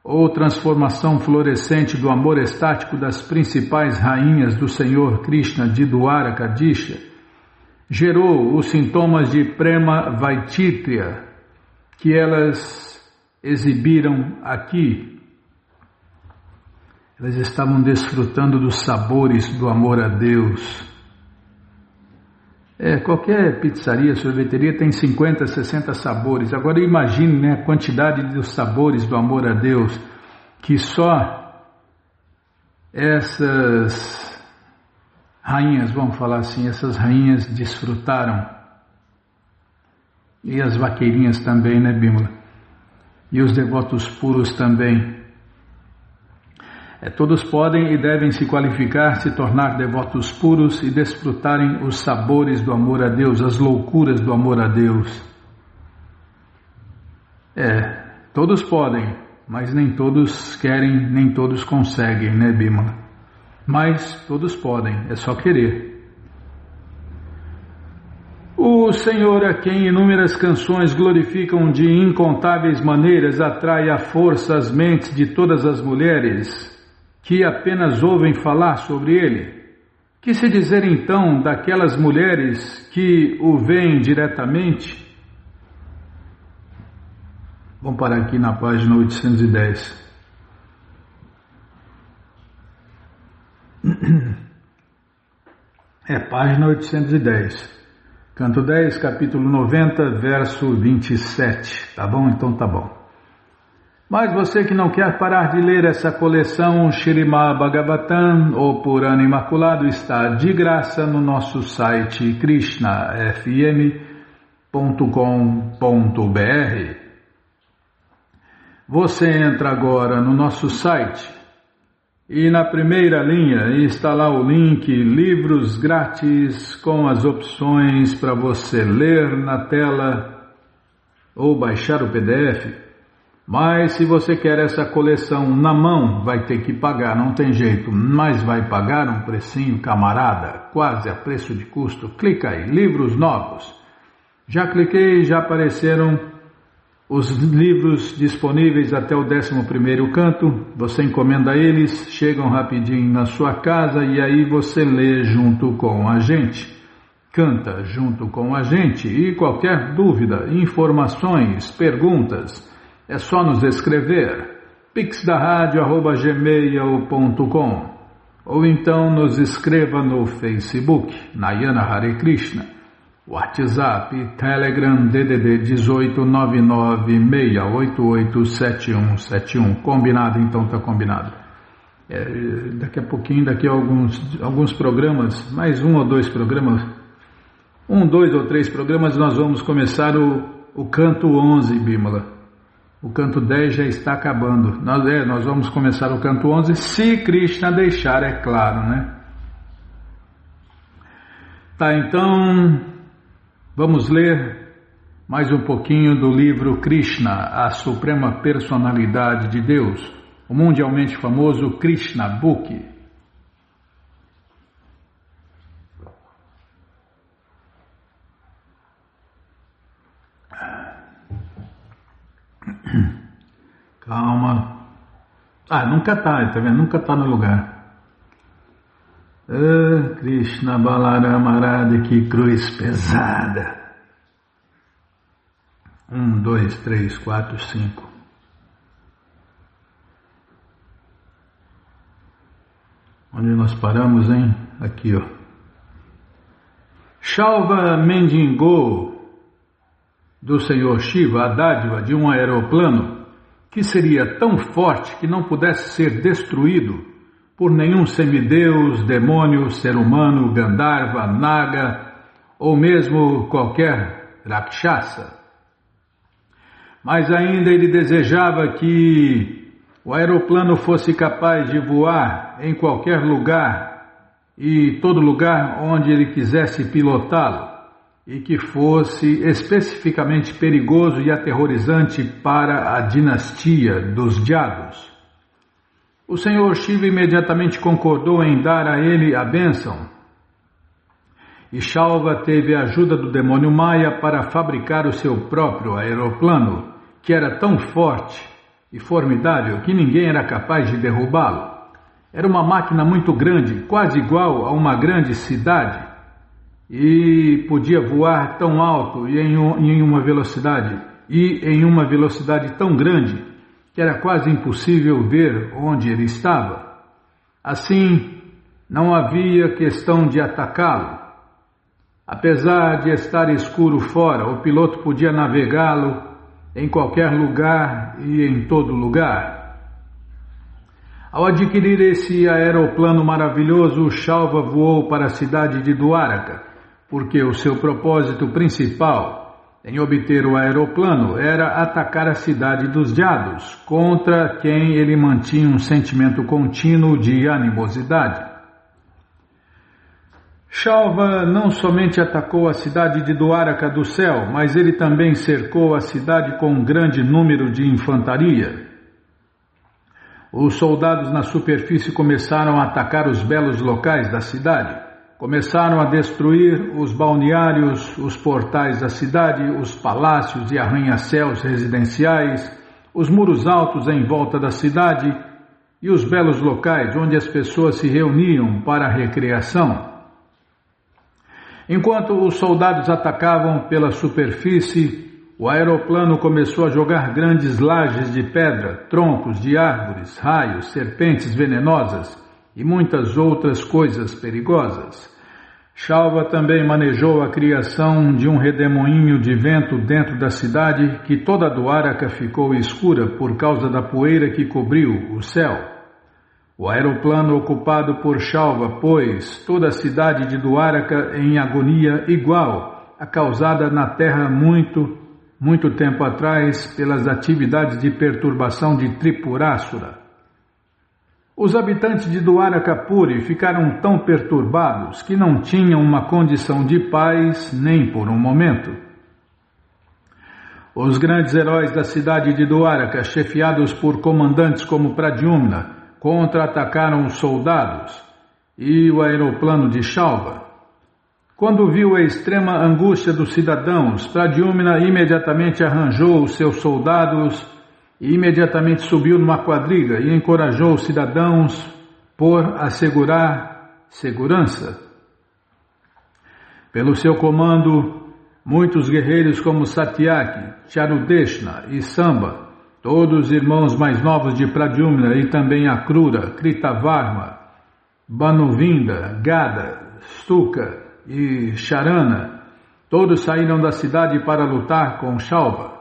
ou transformação florescente do amor estático das principais rainhas do Senhor Krishna de Dwarakadisha, gerou os sintomas de Prema Vaititya que elas exibiram aqui. Elas estavam desfrutando dos sabores do amor a Deus. Qualquer pizzaria, sorveteria tem 50, 60 sabores. Agora imagine a quantidade dos sabores do amor a Deus que só essas rainhas, vamos falar assim, essas rainhas desfrutaram. E as vaqueirinhas também, Bímola? E os devotos puros também. Todos podem e devem se qualificar, se tornar devotos puros e desfrutarem os sabores do amor a Deus, as loucuras do amor a Deus. Todos podem, mas nem todos querem, nem todos conseguem, Bímola? Mas todos podem, é só querer. O Senhor, a quem inúmeras canções glorificam de incontáveis maneiras, atrai à força as mentes de todas as mulheres que apenas ouvem falar sobre ele. Que se dizer então daquelas mulheres que o veem diretamente? Vamos parar aqui na página 810. Página 810. Canto 10, capítulo 90, verso 27. Tá bom? Então tá bom. Mas você que não quer parar de ler essa coleção Śrīmad Bhagavatam, ou Purana Imaculado, está de graça no nosso site krishnafm.com.br. Você entra agora no nosso site e na primeira linha está lá o link Livros Grátis com as opções para você ler na tela ou baixar o PDF. Mas se você quer essa coleção na mão, vai ter que pagar, não tem jeito, mas vai pagar um precinho camarada, quase a preço de custo. Clica aí, livros novos. Já cliquei, já apareceram os livros disponíveis até o 11º canto. Você encomenda eles, chegam rapidinho na sua casa e aí você lê junto com a gente. Canta junto com a gente e qualquer dúvida, informações, perguntas, é só nos escrever pixdaradio@gmail.com ou então nos escreva no Facebook, Nayana Hare Krishna, WhatsApp, Telegram, DDD 18996887171. Combinado? Então tá combinado. Daqui a pouquinho, daqui a alguns programas, mais 1 ou 2 programas, 1, 2 ou 3 programas, nós vamos começar o canto 11, Bímola. O canto 10 já está acabando. Nós vamos começar o canto 11, se Krishna deixar, é claro, né? Tá, então, vamos ler mais um pouquinho do livro Krishna, a Suprema Personalidade de Deus, o mundialmente famoso Krishna Book. Calma. Nunca tá vendo? Nunca tá no lugar. Krishna Balarama Radha, que cruz pesada. 1, 2, 3, 4, 5. Onde nós paramos, hein? Aqui, ó. Shalva mendigou do Senhor Shiva a dádiva de um aeroplano que seria tão forte que não pudesse ser destruído por nenhum semideus, demônio, ser humano, Gandharva, Naga ou mesmo qualquer Rakshasa. Mas ainda ele desejava que o aeroplano fosse capaz de voar em qualquer lugar e todo lugar onde ele quisesse pilotá-lo, e que fosse especificamente perigoso e aterrorizante para a dinastia dos Jados. O Senhor Shiva imediatamente concordou em dar a ele a bênção, e Shalva teve a ajuda do demônio Maya para fabricar o seu próprio aeroplano, que era tão forte e formidável que ninguém era capaz de derrubá-lo. Era uma máquina muito grande, quase igual a uma grande cidade, e podia voar tão alto e em uma velocidade tão grande que era quase impossível ver onde ele estava. Assim, não havia questão de atacá-lo. Apesar de estar escuro fora, o piloto podia navegá-lo em qualquer lugar e em todo lugar. Ao adquirir esse aeroplano maravilhoso, Shalva voou para a cidade de Dwaraka, porque o seu propósito principal em obter o aeroplano era atacar a cidade dos Jados, contra quem ele mantinha um sentimento contínuo de animosidade. Shalva não somente atacou a cidade de Dwaraka do céu, mas ele também cercou a cidade com um grande número de infantaria. Os soldados na superfície começaram a atacar os belos locais da cidade. Começaram a destruir os balneários, os portais da cidade, os palácios e arranha-céus residenciais, os muros altos em volta da cidade e os belos locais onde as pessoas se reuniam para a recreação. Enquanto os soldados atacavam pela superfície, o aeroplano começou a jogar grandes lajes de pedra, troncos de árvores, raios, serpentes venenosas e muitas outras coisas perigosas. Shalva também manejou a criação de um redemoinho de vento dentro da cidade, que toda Dwaraka ficou escura por causa da poeira que cobriu o céu. O aeroplano ocupado por Shalva pôs toda a cidade de Dwaraka em agonia igual à causada na terra muito tempo atrás pelas atividades de perturbação de Tripurasura. Os habitantes de Dwarakapuri ficaram tão perturbados que não tinham uma condição de paz nem por um momento. Os grandes heróis da cidade de Dwaraka, chefiados por comandantes como Pradyumna, contra-atacaram os soldados e o aeroplano de Shalva. Quando viu a extrema angústia dos cidadãos, Pradyumna imediatamente arranjou os seus soldados e imediatamente subiu numa quadriga e encorajou os cidadãos por assegurar segurança. Pelo seu comando, muitos guerreiros como Satyaki, Charudeshna e Samba, todos irmãos mais novos de Pradyumna, e também Akrura, Kritavarma, Banuvinda, Gada, Stuka e Charana, todos saíram da cidade para lutar com Shalva.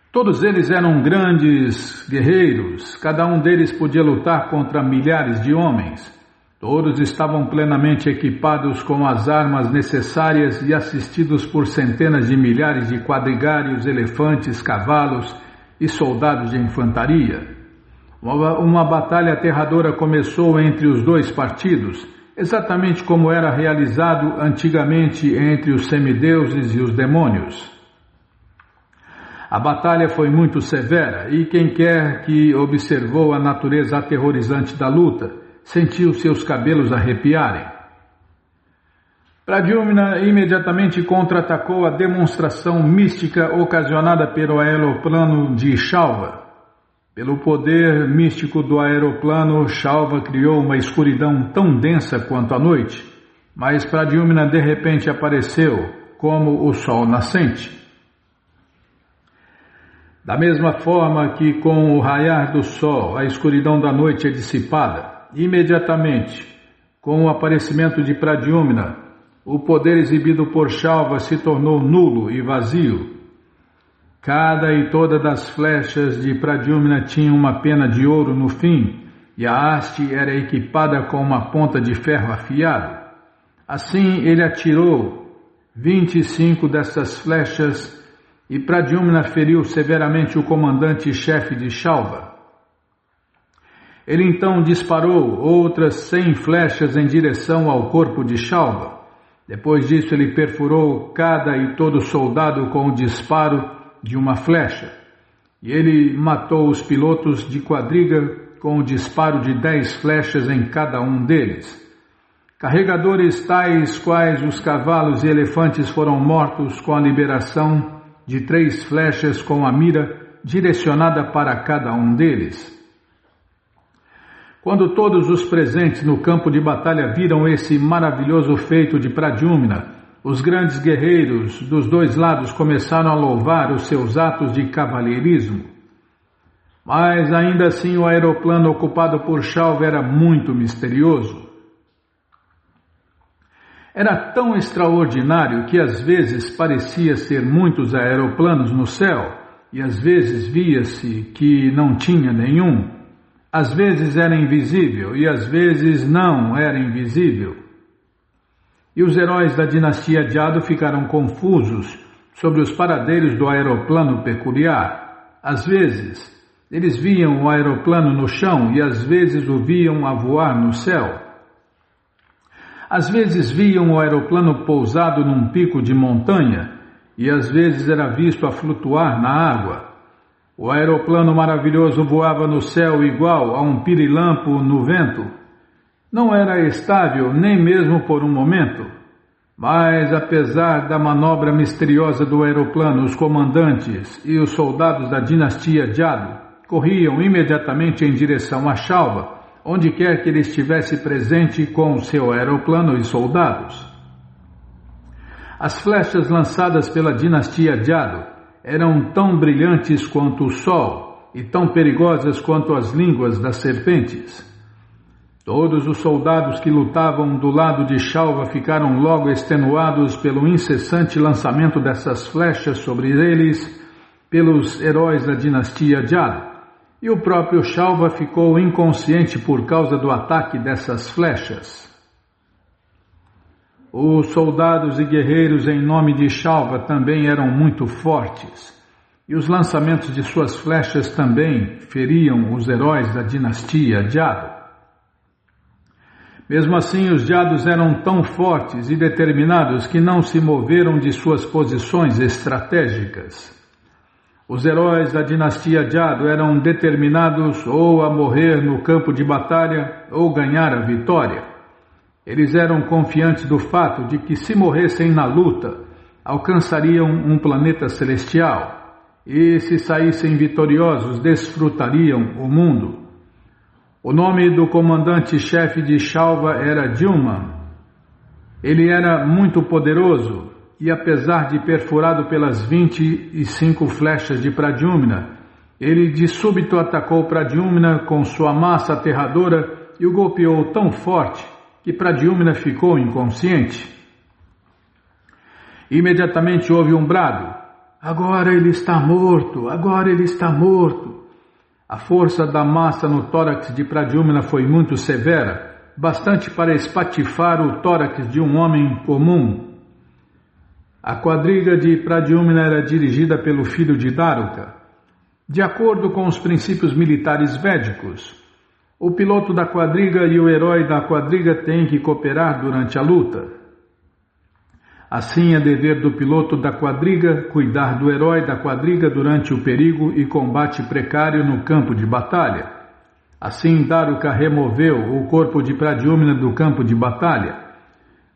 Todos eles eram grandes guerreiros, cada um deles podia lutar contra milhares de homens. Todos estavam plenamente equipados com as armas necessárias e assistidos por centenas de milhares de quadrigários, elefantes, cavalos e soldados de infantaria. Uma batalha aterradora começou entre os dois partidos, exatamente como era realizado antigamente entre os semideuses e os demônios. A batalha foi muito severa e quem quer que observou a natureza aterrorizante da luta sentiu seus cabelos arrepiarem. Pradyumna imediatamente contra-atacou a demonstração mística ocasionada pelo aeroplano de Shalva. Pelo poder místico do aeroplano, Shalva criou uma escuridão tão densa quanto a noite, mas Pradyumna de repente apareceu como o sol nascente. Da mesma forma que com o raiar do sol a escuridão da noite é dissipada, imediatamente, com o aparecimento de Pradyumna, o poder exibido por Shalva se tornou nulo e vazio. Cada e toda das flechas de Pradyumna tinha uma pena de ouro no fim, e a haste era equipada com uma ponta de ferro afiado. Assim ele atirou 25 dessas flechas e Pradyumna feriu severamente o comandante-chefe de Shalva. Ele então disparou outras 100 flechas em direção ao corpo de Shalva. Depois disso ele perfurou cada e todo soldado com o disparo de uma flecha. E ele matou os pilotos de quadriga com o disparo de 10 flechas em cada um deles. Carregadores tais quais os cavalos e elefantes foram mortos com a liberação de 3 flechas com a mira direcionada para cada um deles. Quando todos os presentes no campo de batalha viram esse maravilhoso feito de Pradyumna, os grandes guerreiros dos dois lados começaram a louvar os seus atos de cavalheirismo. Mas ainda assim o aeroplano ocupado por Shalva era muito misterioso. Era tão extraordinário que às vezes parecia ser muitos aeroplanos no céu e às vezes via-se que não tinha nenhum. Às vezes era invisível e às vezes não era invisível. E os heróis da dinastia Jadu ficaram confusos sobre os paradeiros do aeroplano peculiar. Às vezes eles viam o aeroplano no chão e às vezes o viam a voar no céu. Às vezes viam o aeroplano pousado num pico de montanha e às vezes era visto a flutuar na água. O aeroplano maravilhoso voava no céu igual a um pirilampo no vento. Não era estável nem mesmo por um momento, mas apesar da manobra misteriosa do aeroplano, os comandantes e os soldados da dinastia Jadu corriam imediatamente em direção a Shalva, onde quer que ele estivesse presente com o seu aeroplano e soldados. As flechas lançadas pela dinastia Jadu eram tão brilhantes quanto o sol e tão perigosas quanto as línguas das serpentes. Todos os soldados que lutavam do lado de Shalva ficaram logo extenuados pelo incessante lançamento dessas flechas sobre eles pelos heróis da dinastia Jad, e o próprio Shalva ficou inconsciente por causa do ataque dessas flechas. Os soldados e guerreiros em nome de Shalva também eram muito fortes, e os lançamentos de suas flechas também feriam os heróis da dinastia Jad. Mesmo assim, os Jados eram tão fortes e determinados que não se moveram de suas posições estratégicas. Os heróis da dinastia Jado eram determinados ou a morrer no campo de batalha ou ganhar a vitória. Eles eram confiantes do fato de que, se morressem na luta, alcançariam um planeta celestial e, se saíssem vitoriosos, desfrutariam o mundo. O nome do comandante-chefe de Shalva era Dilman. Ele era muito poderoso e, apesar de perfurado pelas 25 flechas de Pradyumna, ele de súbito atacou Pradyumna com sua massa aterradora e o golpeou tão forte que Pradyumna ficou inconsciente. Imediatamente houve um brado: "Agora ele está morto! Agora ele está morto!" A força da massa no tórax de Pradyumna foi muito severa, bastante para espatifar o tórax de um homem comum. A quadriga de Pradyumna era dirigida pelo filho de Daruka. De acordo com os princípios militares védicos, o piloto da quadriga e o herói da quadriga têm que cooperar durante a luta. Assim, é dever do piloto da quadriga cuidar do herói da quadriga durante o perigo e combate precário no campo de batalha. Assim, Daruka removeu o corpo de Pradyumna do campo de batalha.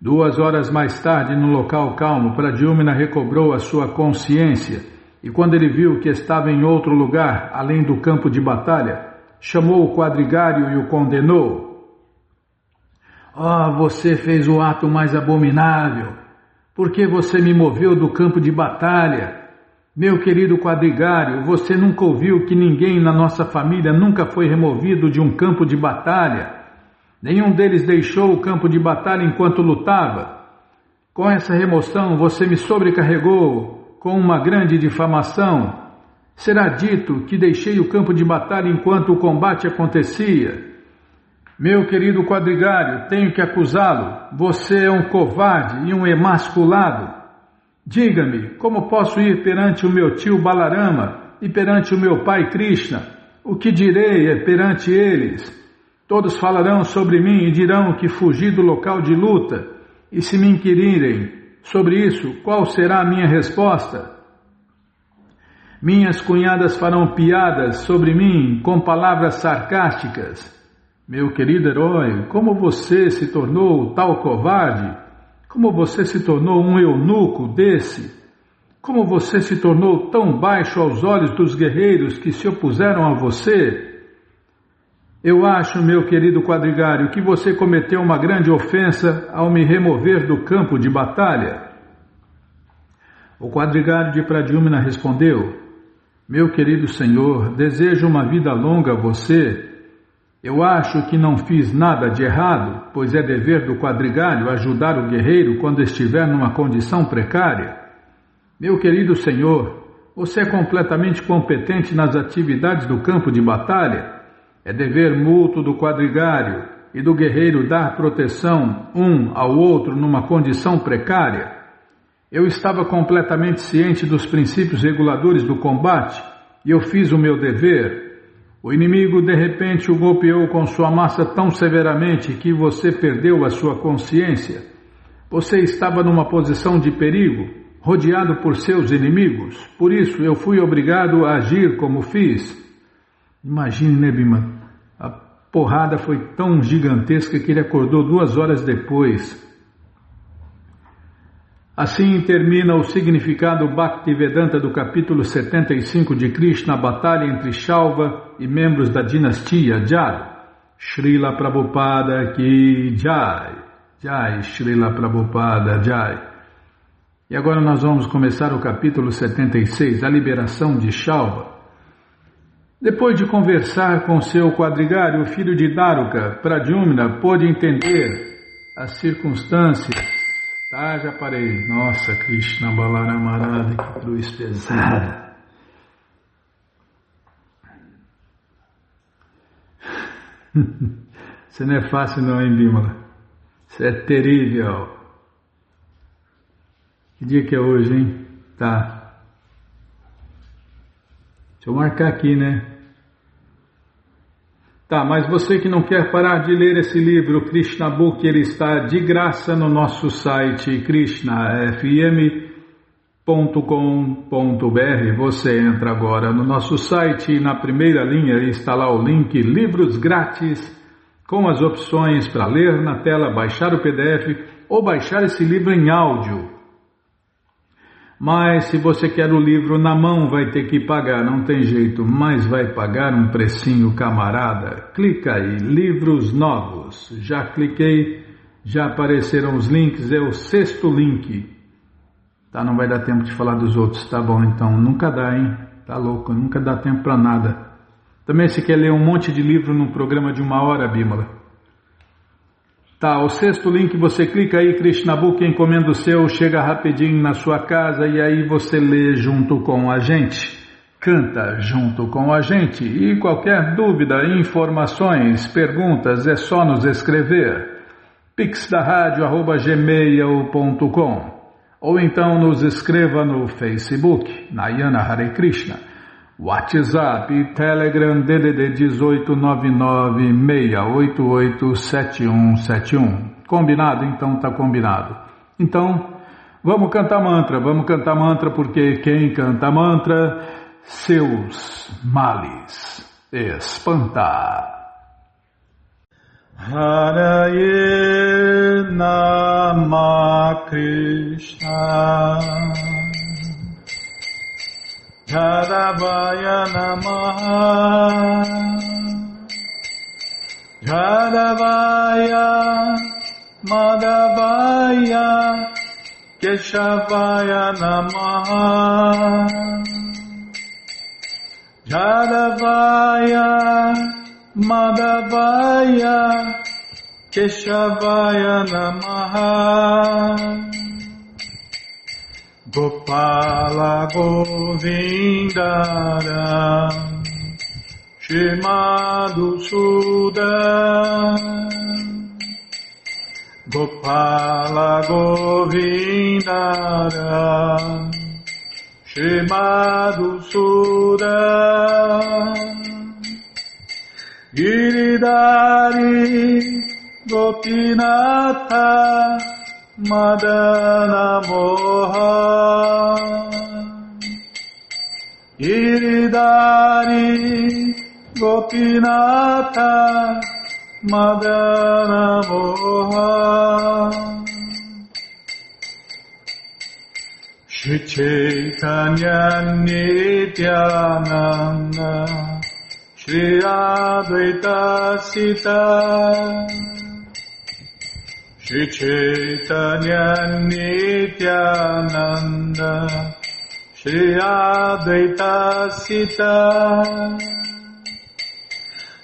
2 horas mais tarde, no local calmo, Pradyumna recobrou a sua consciência e, quando ele viu que estava em outro lugar, além do campo de batalha, chamou o quadrigário e o condenou. "Oh, você fez o ato mais abominável! Por que você me moveu do campo de batalha? Meu querido quadrigário, você nunca ouviu que ninguém na nossa família nunca foi removido de um campo de batalha? Nenhum deles deixou o campo de batalha enquanto lutava. Com essa remoção você me sobrecarregou com uma grande difamação. Será dito que deixei o campo de batalha enquanto o combate acontecia. Meu querido quadrigário, tenho que acusá-lo. Você é um covarde e um emasculado. Diga-me, como posso ir perante o meu tio Balarama e perante o meu pai Krishna? O que direi perante eles? Todos falarão sobre mim e dirão que fugi do local de luta. E se me inquirirem sobre isso, qual será a minha resposta? Minhas cunhadas farão piadas sobre mim com palavras sarcásticas. Meu querido herói, como você se tornou tal covarde? Como você se tornou um eunuco desse? Como você se tornou tão baixo aos olhos dos guerreiros que se opuseram a você? Eu acho, meu querido quadrigário, que você cometeu uma grande ofensa ao me remover do campo de batalha. O quadrigário de Pradyumna respondeu: Meu querido senhor, desejo uma vida longa a você. Eu acho que não fiz nada de errado, pois é dever do quadrigário ajudar o guerreiro quando estiver numa condição precária. Meu querido senhor, você é completamente competente nas atividades do campo de batalha. É dever mútuo do quadrigário e do guerreiro dar proteção um ao outro numa condição precária. Eu estava completamente ciente dos princípios reguladores do combate e eu fiz o meu dever. O inimigo de repente o golpeou com sua massa tão severamente que você perdeu a sua consciência. Você estava numa posição de perigo, rodeado por seus inimigos. Por isso eu fui obrigado a agir como fiz. Imagine, né, Bima? A porrada foi tão gigantesca que ele acordou 2 horas depois. Assim termina o significado Bhaktivedanta do capítulo 75 de Krishna, a batalha entre Shalva e membros da dinastia Jad. Srila Prabhupada Ki Jai. Jai, Srila Prabhupada Jai. E agora nós vamos começar o capítulo 76, a liberação de Shalva. Depois de conversar com seu quadrigário, o filho de Daruka, Pradyumna, pôde entender as circunstâncias. Tá, já parei. Nossa, Krishna Balaramarada, que cruz pesada. Isso não é fácil não, hein, Bímola? Isso é terrível. Que dia que é hoje, hein? Tá. Deixa eu marcar aqui, né? Tá, mas você que não quer parar de ler esse livro, Krishna Book, ele está de graça no nosso site krishnafm.com.br. Você entra agora no nosso site e na primeira linha está lá o link Livros Grátis, com as opções para ler na tela, baixar o PDF ou baixar esse livro em áudio. Mas se você quer o livro na mão, vai ter que pagar, não tem jeito, mas vai pagar um precinho, camarada. Clica aí, livros novos. Já cliquei, já apareceram os links, é o 6º link. Tá, não vai dar tempo de falar dos outros, tá bom, então, nunca dá, hein? Tá louco, nunca dá tempo para nada. Também se quer ler um monte de livro num programa de 1 hora, Bímola. Tá, o 6º link, você clica aí, Krishna Book, encomenda o seu, chega rapidinho na sua casa e aí você lê junto com a gente, canta junto com a gente. E qualquer dúvida, informações, perguntas, é só nos escrever. pixdaradio@gmail.com ou então nos escreva no Facebook, Nayana Hare Krishna. WhatsApp e Telegram DDD 1899-688-7171. Combinado? Então tá combinado. Então, vamos cantar mantra porque quem canta mantra, seus males espanta. Haraye Nama Krishna Jadavaya Namaha Jadavaya Madhavaya Keshavaya Namaha Jadavaya Madhavaya Keshavaya Namaha Gopala Govindara Shrimadu Sudan Gopala Govindara Shrimadu Sudan Giridhari Gopinatha Madana Moha Giridhari Gopinatha Madana Moha Shri Chaitanya Nityananda Shri Advaita Sita Shri Chaitanya Nityananda Shri Advaita Sita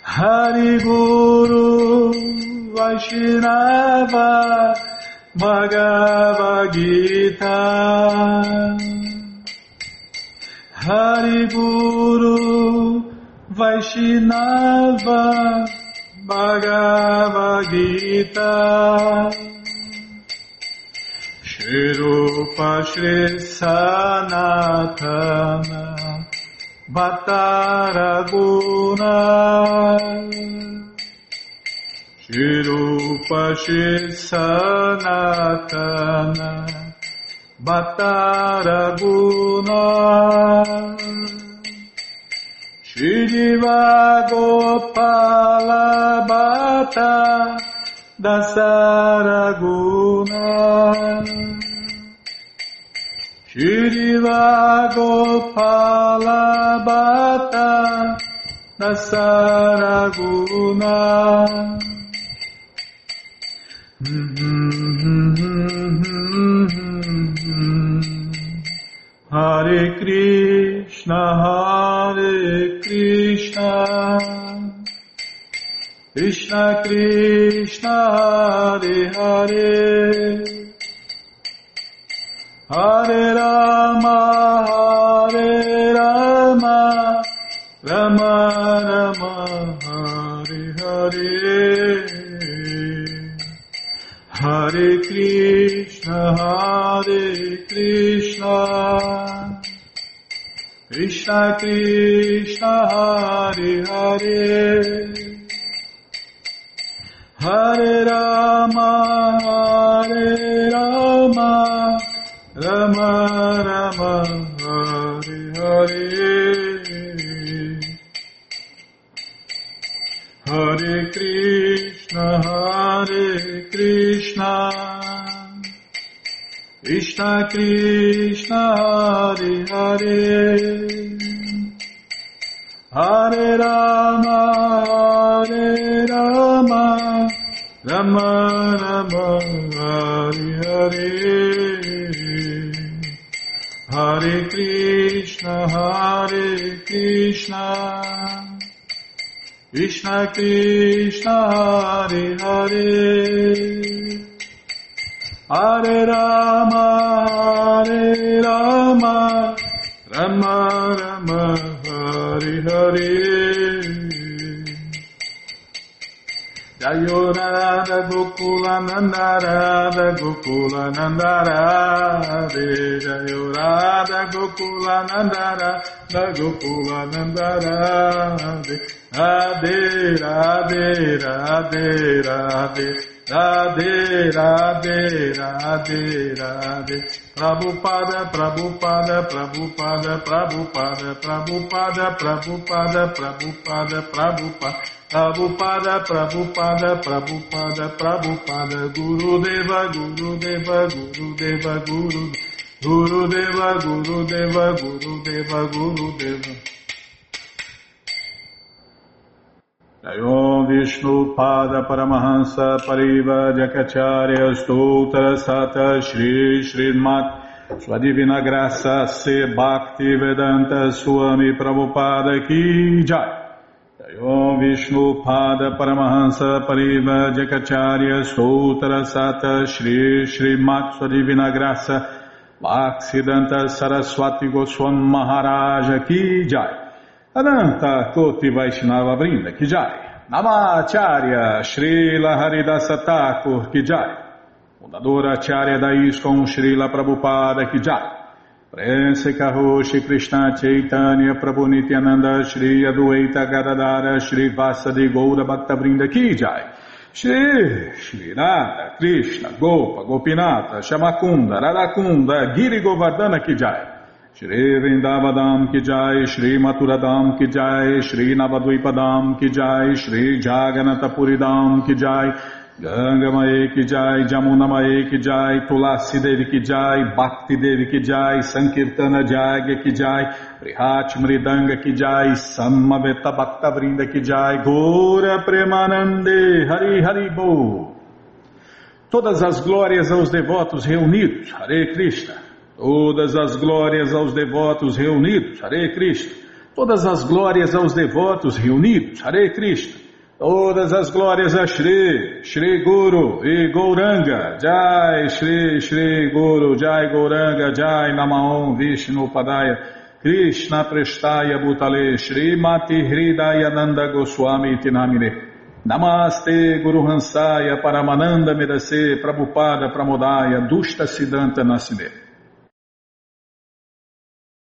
Hari Guru Vaishnava Bhagavad Gita Hari Guru Vaishnava Bhagavad Gita Shri Rupa Shri Sanatana Bhattaraguna Shri Rupa Shri Sanatana Bhattaraguna Shri Diva Gopala Bhatta Dasaraguna Shri Diva Gopala Bhatta Dasaraguna Hare Krishna, Hare Krishna, Krishna Krishna, Hare Hare, Hare Rama, Hare Rama, Rama Rama, Hare Hare, Hare Krishna, Hare Krishna, Krishna Krishna, Hare Hare, Hare Rama, Hare Rama, Rama Rama, Hare Hare, Hare Krishna, Hare Krishna, Krishna Krishna, Hare Hare, Hare Rama, Hare Rama, Rama Rama, Hare Hare, Hare Krishna, Hare Krishna, Krishna Krishna, Hare Hare, Hare Rama, Hare Rama, Rama Rama, Hare Hare, Jayo Radha Gokula Nanda, Radha Gokula Nanda Radhe, Jayo Radha Gokula Nanda, Radha Gokula Nanda Radhe, Radhe Radhe Radhe Radhe, Radhe Radhe Radhe Radhe, Prabhupada Prabhupada Prabhupada Prabhupada Prabhupada Prabhupada Prabhupada Prabhupada, Prabhupada, Prabhupada, Prabhupada, Prabhupada, Gurudeva, Gurudeva, Gurudeva, Gurudeva, Gurudeva, Gurudeva, Gurudeva. Jayom Vishnu Pada Paramahansa Pariva Jakacharya Stoutra Sata Shri Srimat Sua Divina Graça Se Bhakti Vedanta Swami Prabhupada Ki Jai. Om Vishnu Pada Paramahansa Pariva Jakacharya Stoutra Sata Shri Srimat Sua Divina Graça Bhaksidanta Saraswati Goswami Maharaja Ki Jai, Adanta Koti Vaishnava Vrinda Ki Jai, Namacharya Srila Haridasa Thakur Ki Jai, Fundadora Acharya da ISKCON Srila Prabhupada Ki Jai, Prense Karoshi Krishna Chaitanya Prabhu Nityananda Shri Adwaita Gadadara Shri Vasadi Goura Bhaktavrinda Ki Jai, Shri Radha Krishna Gopa Gopinata Shamakunda Radakunda Giri Govardhana Ki Jai, Shri Vrindavadam Ki Jai, Shri Maturadam Ki Jai, Shri Navadvipadam Ki Jai, Shri Jaganatapuridam Ki Jai, Ganga Mae Ki Jai, Jamuna Mae Ki Jai, Tulasi Devi Ki Jai, Bhakti Devi Ki Jai, Sankirtana Jagya Ki Jai, Prihat Mridanga Ki Jai, Samaveta Bhakta Vrinda Ki Jai, Gora Premanande, Hari Hari Bo. Todas as glórias aos devotos reunidos, Hare Krishna. Todas as glórias aos devotos reunidos, Hare Krishna. Todas as glórias aos devotos reunidos, Hare Krishna. Todas as glórias a Shri, Shri Guru e Gauranga, Jai Shri, Shri Guru, Jai Gauranga, Jai Namaon Vishnu Padaya, Krishna Prestaya Bhutale, Shri Mati Hridaya Nanda Goswami Tinamine, Namaste Guru Hansaya Paramananda Medase, Prabhupada Pramodaya, Dushta Siddhanta Nasine.